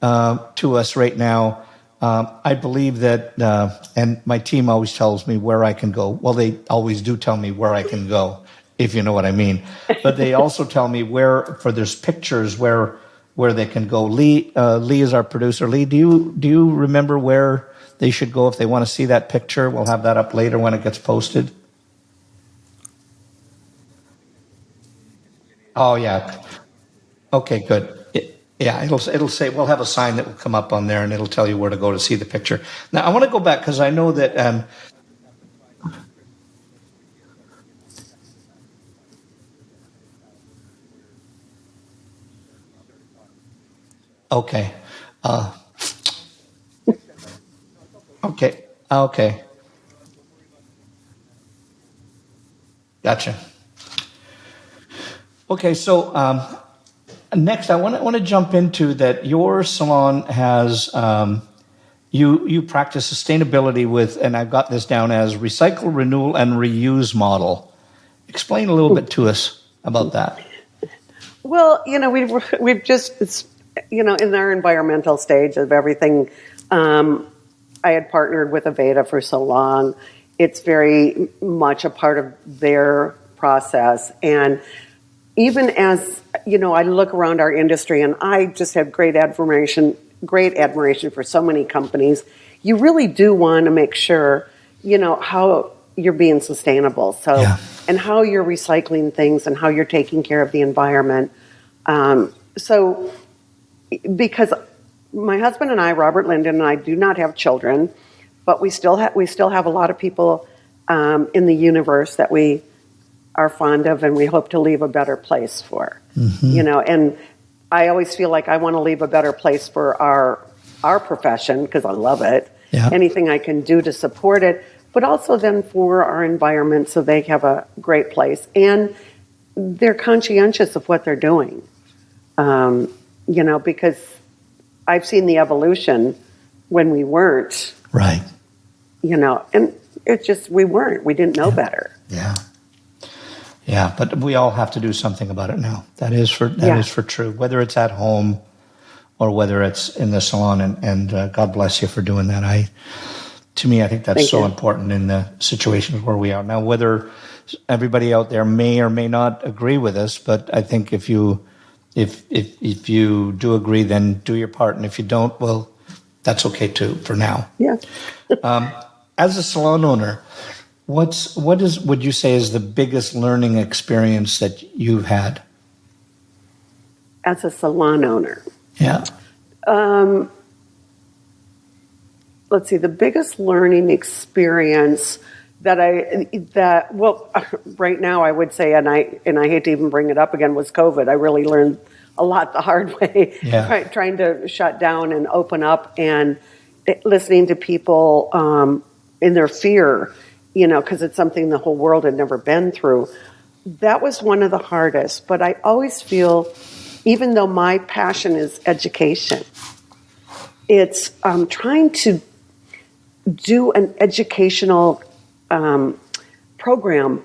to us right now, I believe that, and my team always tells me where I can go. Well, they always do tell me where I can go, if you know what I mean. But they also tell me there's pictures where they can go. Lee is our producer. Lee, do you remember where they should go if they want to see that picture? We'll have that up later when it gets posted. Oh yeah. Okay, good. Yeah, it'll say we'll have a sign that will come up on there, and it'll tell you where to go to see the picture. Now I want to go back because I know that. Okay. Okay. Gotcha. Okay, so next I want to jump into that. Your salon has you practice sustainability with, and I've got this down as recycle, renewal, and reuse model. Explain a little bit to us about that. Well, we've just, it's, in our environmental stage of everything, I had partnered with Aveda for so long. It's very much a part of their process. And even as, I look around our industry and I just have great admiration for so many companies, you really do want to make sure, how you're being sustainable. So, and how you're recycling things and how you're taking care of the environment. Because my husband and I, Robert Linden, and I do not have children, but we still have a lot of people in the universe that we are fond of and we hope to leave a better place for. Mm-hmm. And I always feel like I want to leave a better place for our profession because I love it. Yeah. Anything I can do to support it, but also then for our environment so they have a great place and they're conscientious of what they're doing. Because I've seen the evolution when we weren't. Right. And it's just, we didn't know better. Yeah. Yeah, but we all have to do something about it now. That is for true, whether it's at home or whether it's in the salon. And God bless you for doing that. I think that's so important in the situations where we are now. Whether everybody out there may or may not agree with us, but I think if you do agree, then do your part, and if you don't, well, that's okay too for now. Yeah. As a salon owner, would you say is the biggest learning experience that you've had? As a salon owner? Yeah. Let's see, the biggest learning experience right now I would say, and I hate to even bring it up again, was COVID. I really learned a lot the hard way, trying to shut down and open up and listening to people in their fear, because it's something the whole world had never been through. That was one of the hardest, but I always feel, even though my passion is education, it's trying to do an educational program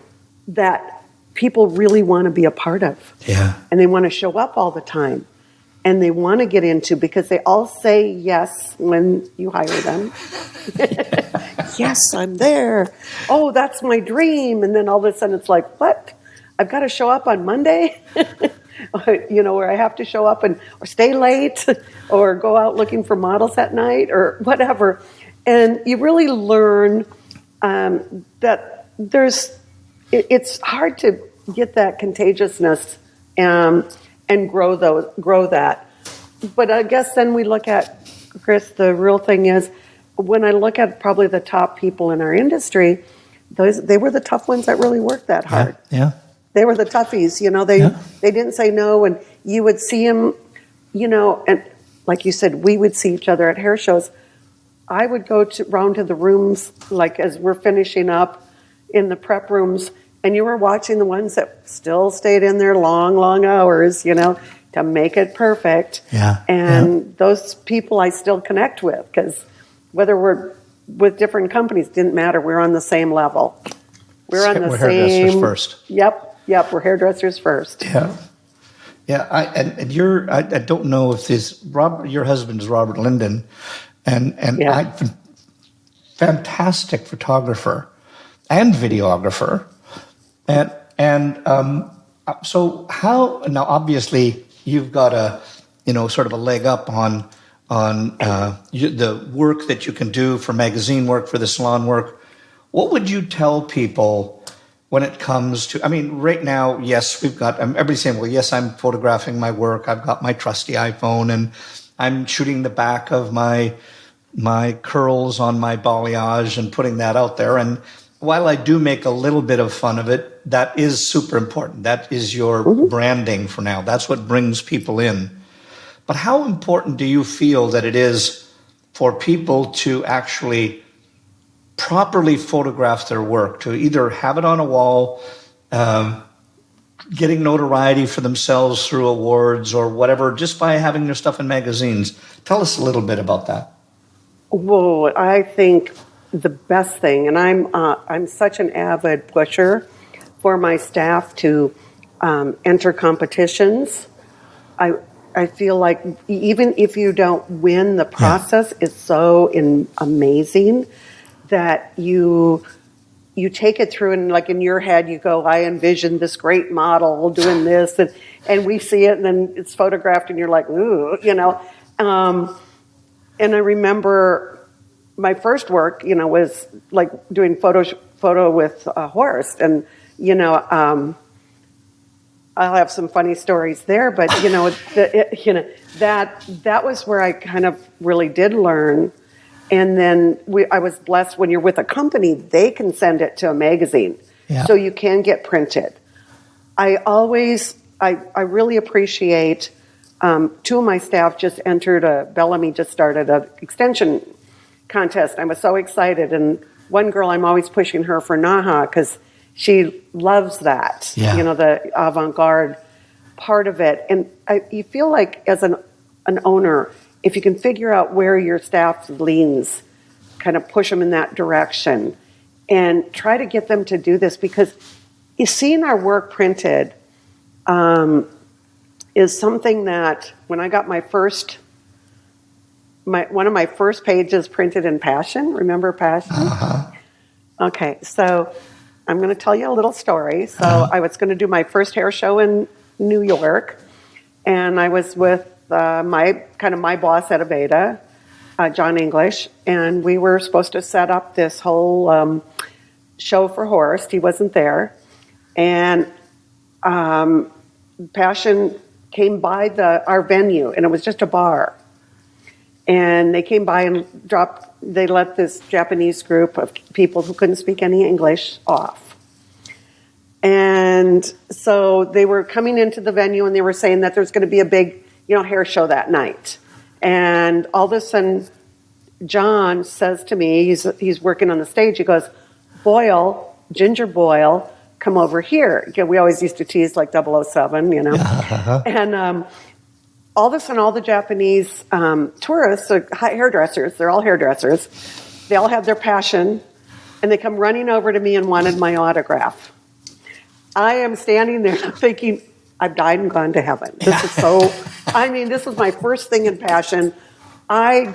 that people really want to be a part of. Yeah. And they want to show up all the time. and they want to get into, because they all say yes when you hire them. Yes, I'm there. Oh, that's my dream. And then all of a sudden it's like, what? I've got to show up on Monday? Where I have to show up or stay late or go out looking for models at night or whatever. And you really learn that it's hard to get that contagiousness and grow that. But I guess then we look at, Chris, the real thing is, when I look at probably the top people in our industry, they were the tough ones that really worked that hard. Yeah. They were the toughies, they didn't say no, and you would see them, and like you said, we would see each other at hair shows. I would go round to the rooms, like as we're finishing up in the prep rooms, and you were watching the ones that still stayed in there long hours, to make it perfect. Yeah. And those people I still connect with, because whether we're with different companies, didn't matter. We're on the same level. We're hairdressers first. Yep, we're hairdressers first. Yeah. I don't know if your husband is Robert Linden, and fantastic photographer and videographer, so how now? Obviously, you've got a sort of a leg up on the work that you can do for magazine work, for the salon work. What would you tell people when it comes to, right now, yes, we've got, everybody's saying, well, yes, I'm photographing my work. I've got my trusty iPhone and I'm shooting the back of my curls on my balayage and putting that out there. And while I do make a little bit of fun of it, that is super important. That is your branding for now. That's what brings people in. But how important do you feel that it is for people to actually properly photograph their work, to either have it on a wall, getting notoriety for themselves through awards or whatever, just by having their stuff in magazines? Tell us a little bit about that. Well, I think the best thing, and I'm such an avid pusher for my staff to enter competitions. I feel like even if you don't win, the process is so amazing that you take it through, and like in your head you go, I envisioned this great model doing this, and we see it, and then it's photographed and you're like, ooh, and I remember my first work, was like doing photo with Horst, and I'll have some funny stories there, but that was where I kind of really did learn. And then I was blessed, when you're with a company, they can send it to a magazine, so you can get printed. I really appreciate. Two of my staff just entered Bellamy just started an extension contest. I was so excited, and one girl, I'm always pushing her for Naha because she loves that, the avant-garde part of it. And you feel like as an owner, if you can figure out where your staff leans, kind of push them in that direction and try to get them to do this, because seeing our work printed is something that when I got one of my first pages printed in Passion, remember Passion? Uh-huh. Okay, so I'm going to tell you a little story. So I was going to do my first hair show in New York, and I was with my boss at Aveda, John English, and we were supposed to set up this whole show for Horst. He wasn't there, and Passion came by our venue, and it was just a bar. And they came by and they let this Japanese group of people who couldn't speak any English off. And so they were coming into the venue, and they were saying that there's going to be a big, hair show that night. And all of a sudden, John says to me, he's working on the stage, he goes, Boyle, Ginger Boyle, come over here. We always used to tease like 007, Uh-huh. And all of a sudden, all the Japanese tourists, hairdressers, they're all hairdressers, they all have their Passion, and they come running over to me and wanted my autograph. I am standing there thinking, I've died and gone to heaven. This is so I mean, this was my first thing in passion. I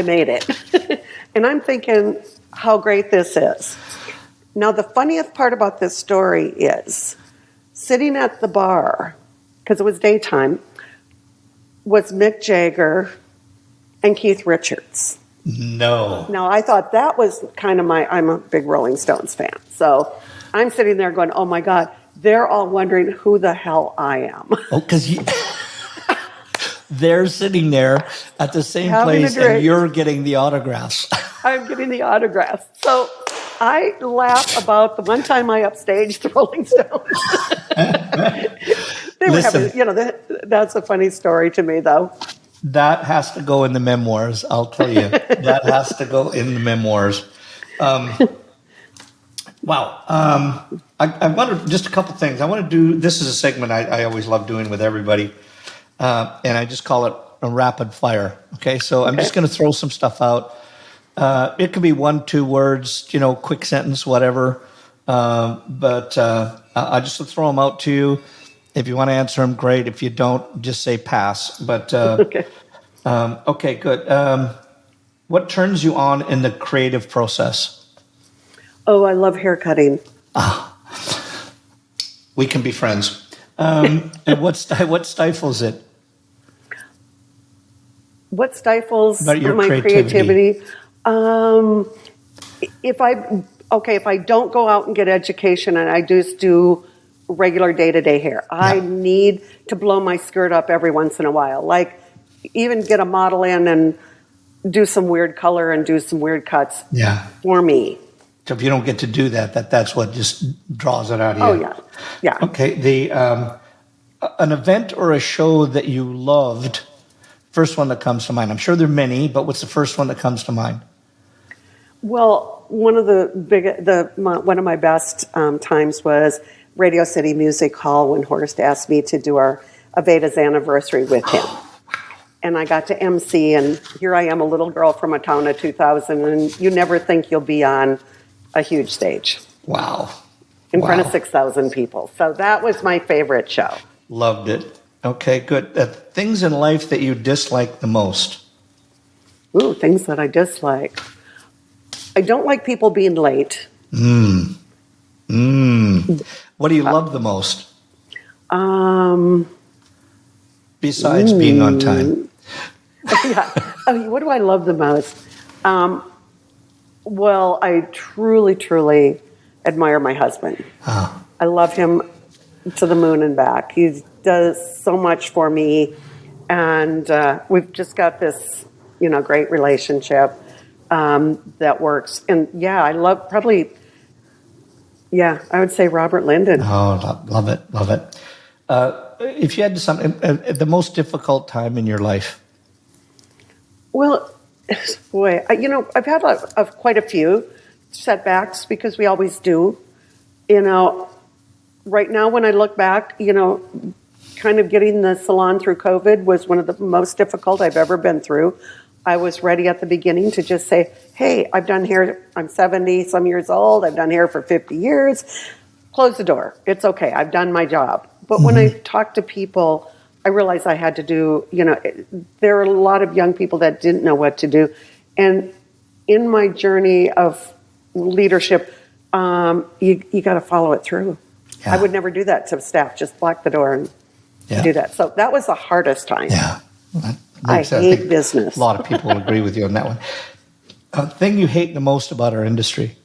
made it. And I'm thinking how great this is. Now, the funniest part about this story is sitting at the bar, because it was daytime, was Mick Jagger and Keith Richards. No. Now, I thought that was kind of I'm a big Rolling Stones fan. So I'm sitting there going, oh my God, they're all wondering who the hell I am. Oh, because they're sitting there at the same Having a place drink. and you're getting the autographs. I'm getting the autographs. So I laugh about the one time I upstaged the Rolling Stones. They were Listen. having, that's a funny story to me, though. That has to go in the memoirs, I'll tell you. That has to go in the memoirs. Wow. I want to, just a couple things. I want to do, this is a segment I always love doing with everybody, and I just call it a rapid fire. Okay, so I'm just going to throw some stuff out. It could be 1-2 words, quick sentence, whatever. But I just throw them out to you. If you want to answer them, great. If you don't, just say pass. But okay, good. What turns you on in the creative process? Oh, I love hair cutting. We can be friends. And what stifles it? What stifles About your my creativity? If I don't go out and get education and I just do regular day-to-day hair, I need to blow my skirt up every once in a while. Like even get a model in and do some weird color and do some weird cuts for me. So if you don't get to do that's what just draws it out of you. Oh, yeah. Okay, an event or a show that you loved, first one that comes to mind. I'm sure there are many, but what's the first one that comes to mind? Well, one of my best times was Radio City Music Hall when Horst asked me to do our Aveda's anniversary with him. And I got to MC, and here I am, a little girl from a town of 2,000, and you never think you'll be on a huge stage. Wow. In front of 6,000 people. So that was my favorite show. Loved it. Okay, good. Things in life that you dislike the most? Ooh, things that I dislike. I don't like people being late. What do you love the most? Besides being on time. What do I love the most? Well, I truly, truly admire my husband. Oh. I love him to the moon and back. He does so much for me. And we've just got this, great relationship that works. And I love I would say Robert Linden. Oh, love it, love it. If you had something, the most difficult time in your life? Well, boy, I've had quite a few setbacks because we always do. Right now when I look back, kind of getting the salon through COVID was one of the most difficult I've ever been through. I was ready at the beginning to just say, hey, I've done hair, I'm 70-some years old, I've done hair for 50 years. Close the door. It's okay. I've done my job. But when I talk to people, I realized I had to do, there are a lot of young people that didn't know what to do. And in my journey of leadership, you got to follow it through. Yeah. I would never do that to staff, just block the door and do that. So that was the hardest time. Yeah. I hate business. A lot of people will agree with you on that one. Thing you hate the most about our industry?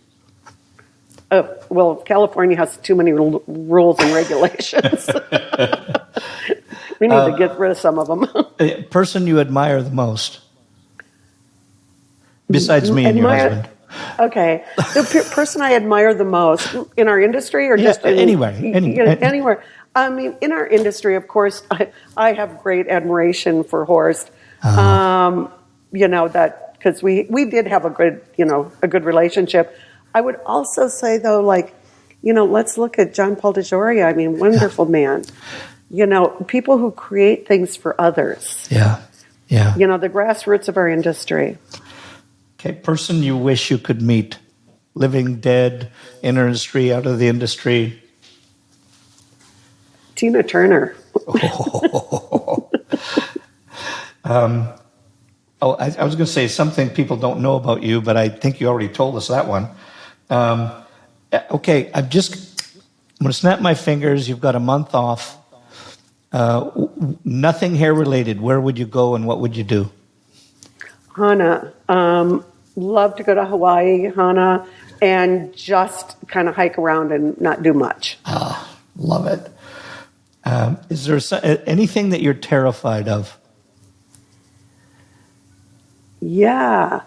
Well, California has too many rules and regulations. We need to get rid of some of them. Person you admire the most? Besides me and your husband. Okay. The person I admire the most in our industry or just anywhere? Anywhere. I mean, in our industry, of course, I have great admiration for Horst. That because we did have a good relationship. I would also say though, let's look at John Paul DeJoria. I mean, wonderful man. People who create things for others. Yeah. The grassroots of our industry. Okay, person you wish you could meet, living, dead, in our industry, out of the industry. Tina Turner. I was going to say something people don't know about you, but I think you already told us that one. Okay, I'm going to snap my fingers. You've got a month off. Nothing hair related. Where would you go and what would you do? Hana, love to go to Hawaii, Hana, and just kind of hike around and not do much. Love it. Is there anything that you're terrified of? Yeah.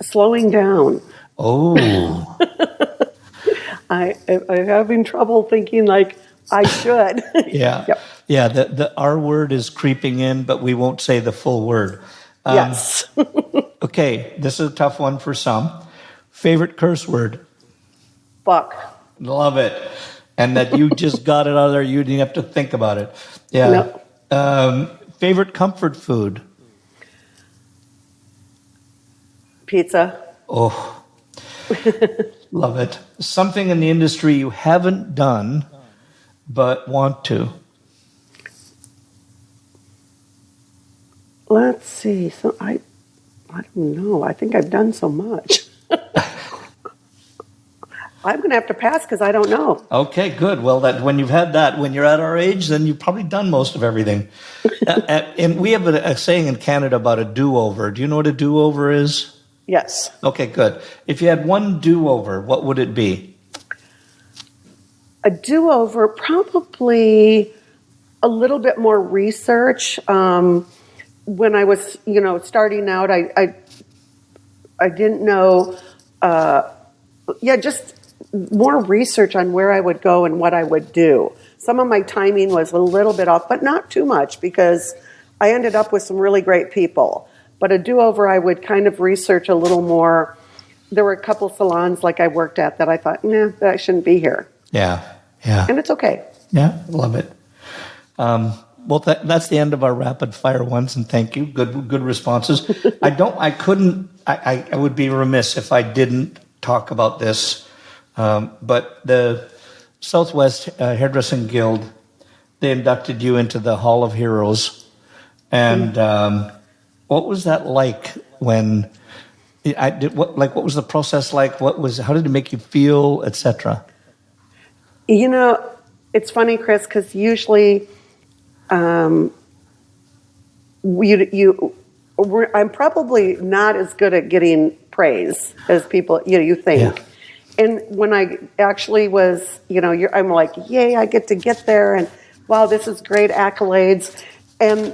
Slowing down. Oh. I'm having trouble thinking like I should. Yeah. Yep. Yeah, the R word is creeping in, but we won't say the full word. Yes. Okay, this is a tough one for some. Favorite curse word? Fuck. Love it. And that you just got it out of there, you didn't have to think about it. Yeah. No. Favorite comfort food? Pizza. Oh, love it. Something in the industry you haven't done but want to? Let's see. So I don't know. I think I've done so much. I'm going to have to pass because I don't know. Okay, good. Well, when you've had that, when you're at our age, then you've probably done most of everything. And we have a saying in Canada about a do-over. Do you know what a do-over is? Yes. Okay, good. If you had one do-over, what would it be? A do-over, probably a little bit more research. When I was, starting out, I didn't know. Just more research on where I would go and what I would do. Some of my timing was a little bit off, but not too much because I ended up with some really great people. But a do-over, I would kind of research a little more. There were a couple salons like I worked at that I thought, I shouldn't be here. Yeah. And it's okay. Yeah, love it. Well, that's the end of our rapid fire ones, and thank you. Good responses. I would be remiss if I didn't talk about this. But the Southwest Hairdressing Guild, they inducted you into the Hall of Heroes. And what was that like when what was the process like? How did it make you feel, etc.? It's funny, Chris, because usually I'm probably not as good at getting praise as people, you think. Yeah. And when I actually was, I'm like, yay, I get to get there. And wow, this is great accolades. And,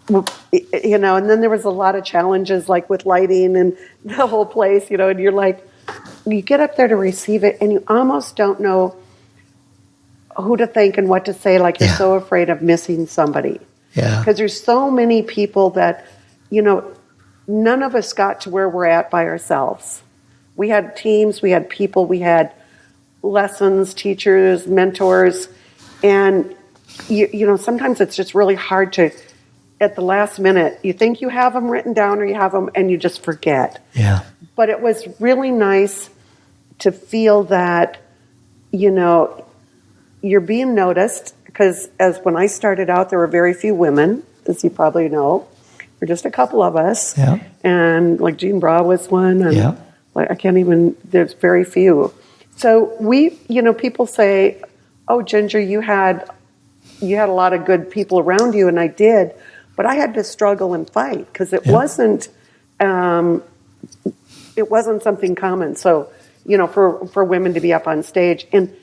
and then there was a lot of challenges like with lighting and the whole place, and you're like, you get up there to receive it and you almost don't know who to thank and what to say. Like you're so afraid of missing somebody. Yeah. Because there's so many people that, none of us got to where we're at by ourselves. We had teams, we had people, we had lessons, teachers, mentors, and sometimes it's just really hard to, at the last minute, you think you have them written down or you have them and you just forget. Yeah. But it was really nice to feel that, you're being noticed, because as when I started out, there were very few women, as you probably know. There were just a couple of us. Yeah. And like Jean Bra was one. And yeah. There's very few. So people say, oh, Ginger, you had a lot of good people around you, and I did, but I had to struggle and fight because it wasn't something common. So, for women to be up on stage, and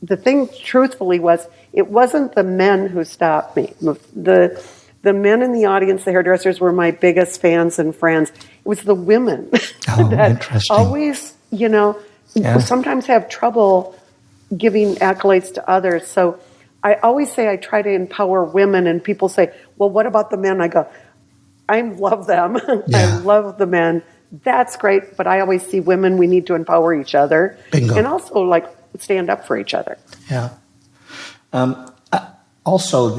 the thing truthfully was, it wasn't the men who stopped me. The men in the audience, the hairdressers, were my biggest fans and friends. It was the women that interesting. always, sometimes have trouble giving accolades to others. So I always say I try to empower women, and people say, well, what about the men? I go, I love them. Yeah. I love the men. That's great. But I always see women, we need to empower each other. Bingo. And also stand up for each other. Yeah. Also,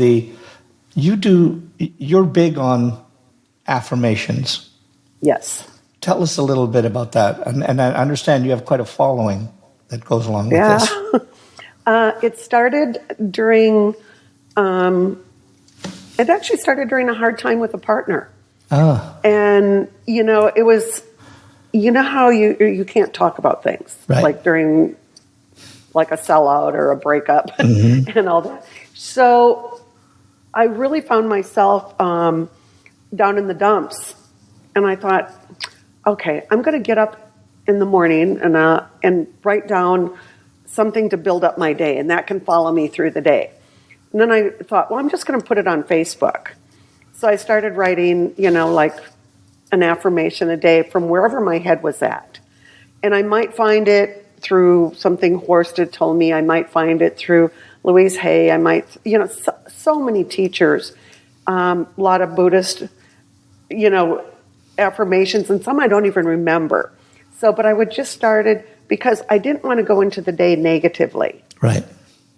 you're big on affirmations. Yes. Tell us a little bit about that. And I understand you have quite a following that goes along with this. It started during It actually started during a hard time with a partner. Oh, And, it was, how you can't talk about things. Right. Like during like a sellout or a breakup and all that. So I really found myself down in the dumps. And I thought, okay, I'm going to get up in the morning and write down something to build up my day. And that can follow me through the day. And then I thought, well, I'm just going to put it on Facebook. So I started writing, like an affirmation a day from wherever my head was at. And I might find it through something Horst had told me. I might find it through Louise Hay. I might, so many teachers, a lot of Buddhist, affirmations, and some I don't even remember. So, but I would just started because I didn't want to go into the day negatively. right.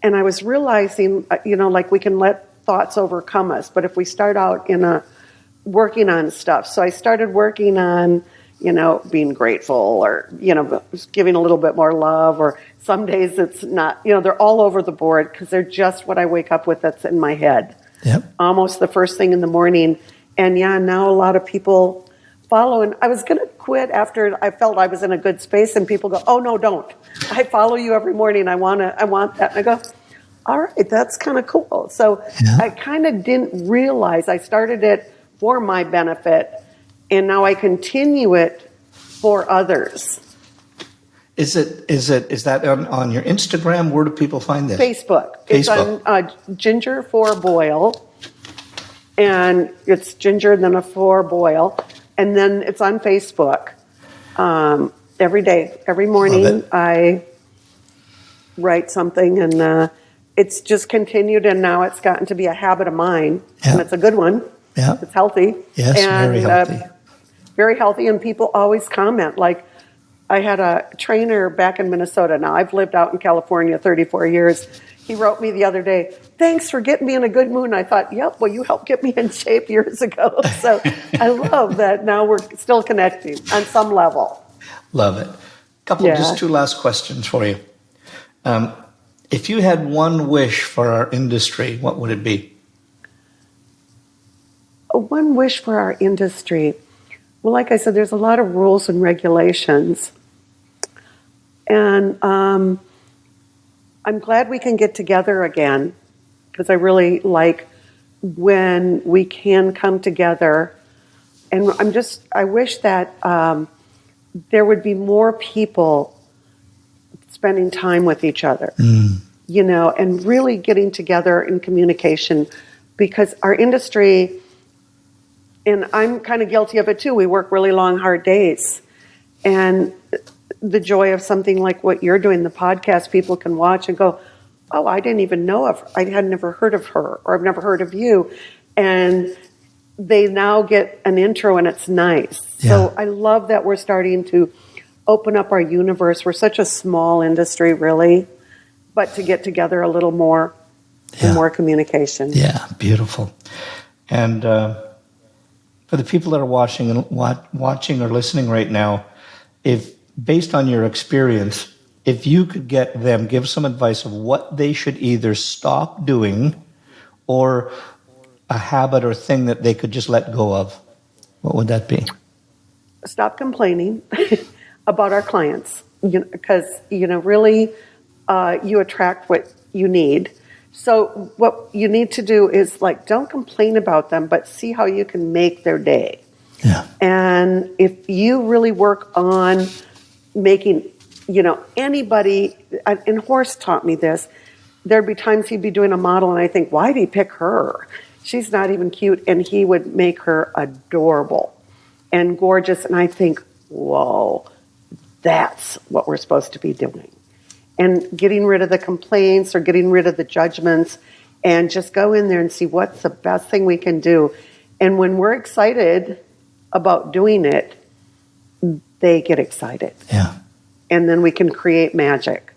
And I was realizing, like we can let thoughts overcome us, but if we start out working on stuff. So I started working on, being grateful or, giving a little bit more love, or some days it's not, they're all over the board because they're just what I wake up with that's in my head. Yep. Almost the first thing in the morning. And now a lot of people follow. And I was going to quit after I felt I was in a good space, and people go, oh, no, don't. I follow you every morning. I want that. And I go, all right, that's kind of cool. So I kind of didn't realize I started it for my benefit, and now I continue it for others. Is that on your Instagram? Where do people find this? Facebook. It's on Ginger for Boyle, and it's Ginger and then a for Boyle, and then it's on Facebook. Every day, every morning, I write something, and it's just continued, and now it's gotten to be a habit of mine, and it's a good one. Yeah. It's healthy. Yes, and, very healthy. Very healthy, and people always comment. Like, I had a trainer back in Minnesota. Now, I've lived out in California 34 years. He wrote me the other day, thanks for getting me in a good mood. And I thought, yep, well, you helped get me in shape years ago. So I love that now we're still connecting on some level. Love it. Just two last questions for you. If you had one wish for our industry, what would it be? One wish for our industry. Well, like I said, there's a lot of rules and regulations. And I'm glad we can get together again, because I really like when we can come together. And I wish that there would be more people spending time with each other, and really getting together in communication, because our industry, and I'm kind of guilty of it too, we work really long, hard days. And the joy of something like what you're doing, the podcast, people can watch and go, oh, I didn't even know of her. I had never heard of her, or I've never heard of you. And they now get an intro, and it's nice. Yeah. So I love that we're starting to open up our universe. We're such a small industry, really, but to get together a little more and more communication. Yeah, beautiful. And for the people that are watching or listening right now, if based on your experience, if you could give some advice of what they should either stop doing or a habit or thing that they could just let go of, what would that be? Stop complaining about our clients, because really you attract what you need. So what you need to do is don't complain about them, but see how you can make their day. Yeah. And if you really work on making, anybody, and Horst taught me this, there'd be times he'd be doing a model and I think, why'd he pick her? She's not even cute. And he would make her adorable and gorgeous. And I think, whoa, that's what we're supposed to be doing. And getting rid of the complaints or getting rid of the judgments, and just go in there and see what's the best thing we can do. And when we're excited about doing it, they get excited. Yeah. And then we can create magic.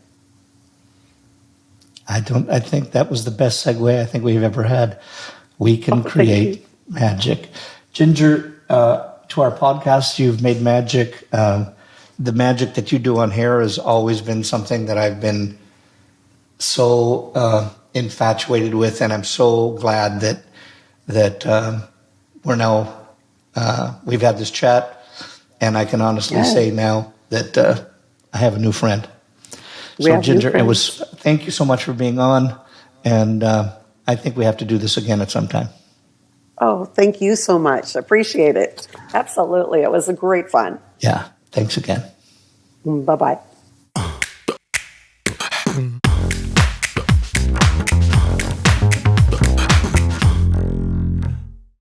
I think that was the best segue I think we've ever had. We can create magic. Ginger, to our podcast, you've made magic. The magic that you do on hair has always been something that I've been so infatuated with, and I'm so glad that that we're now, we've had this chat, and I can honestly say now that I have a new friend. So Ginger, thank you so much for being on, and I think we have to do this again at some time. Oh, thank you so much. Appreciate it. Absolutely. It was a great fun. Yeah. Thanks again. Bye-bye.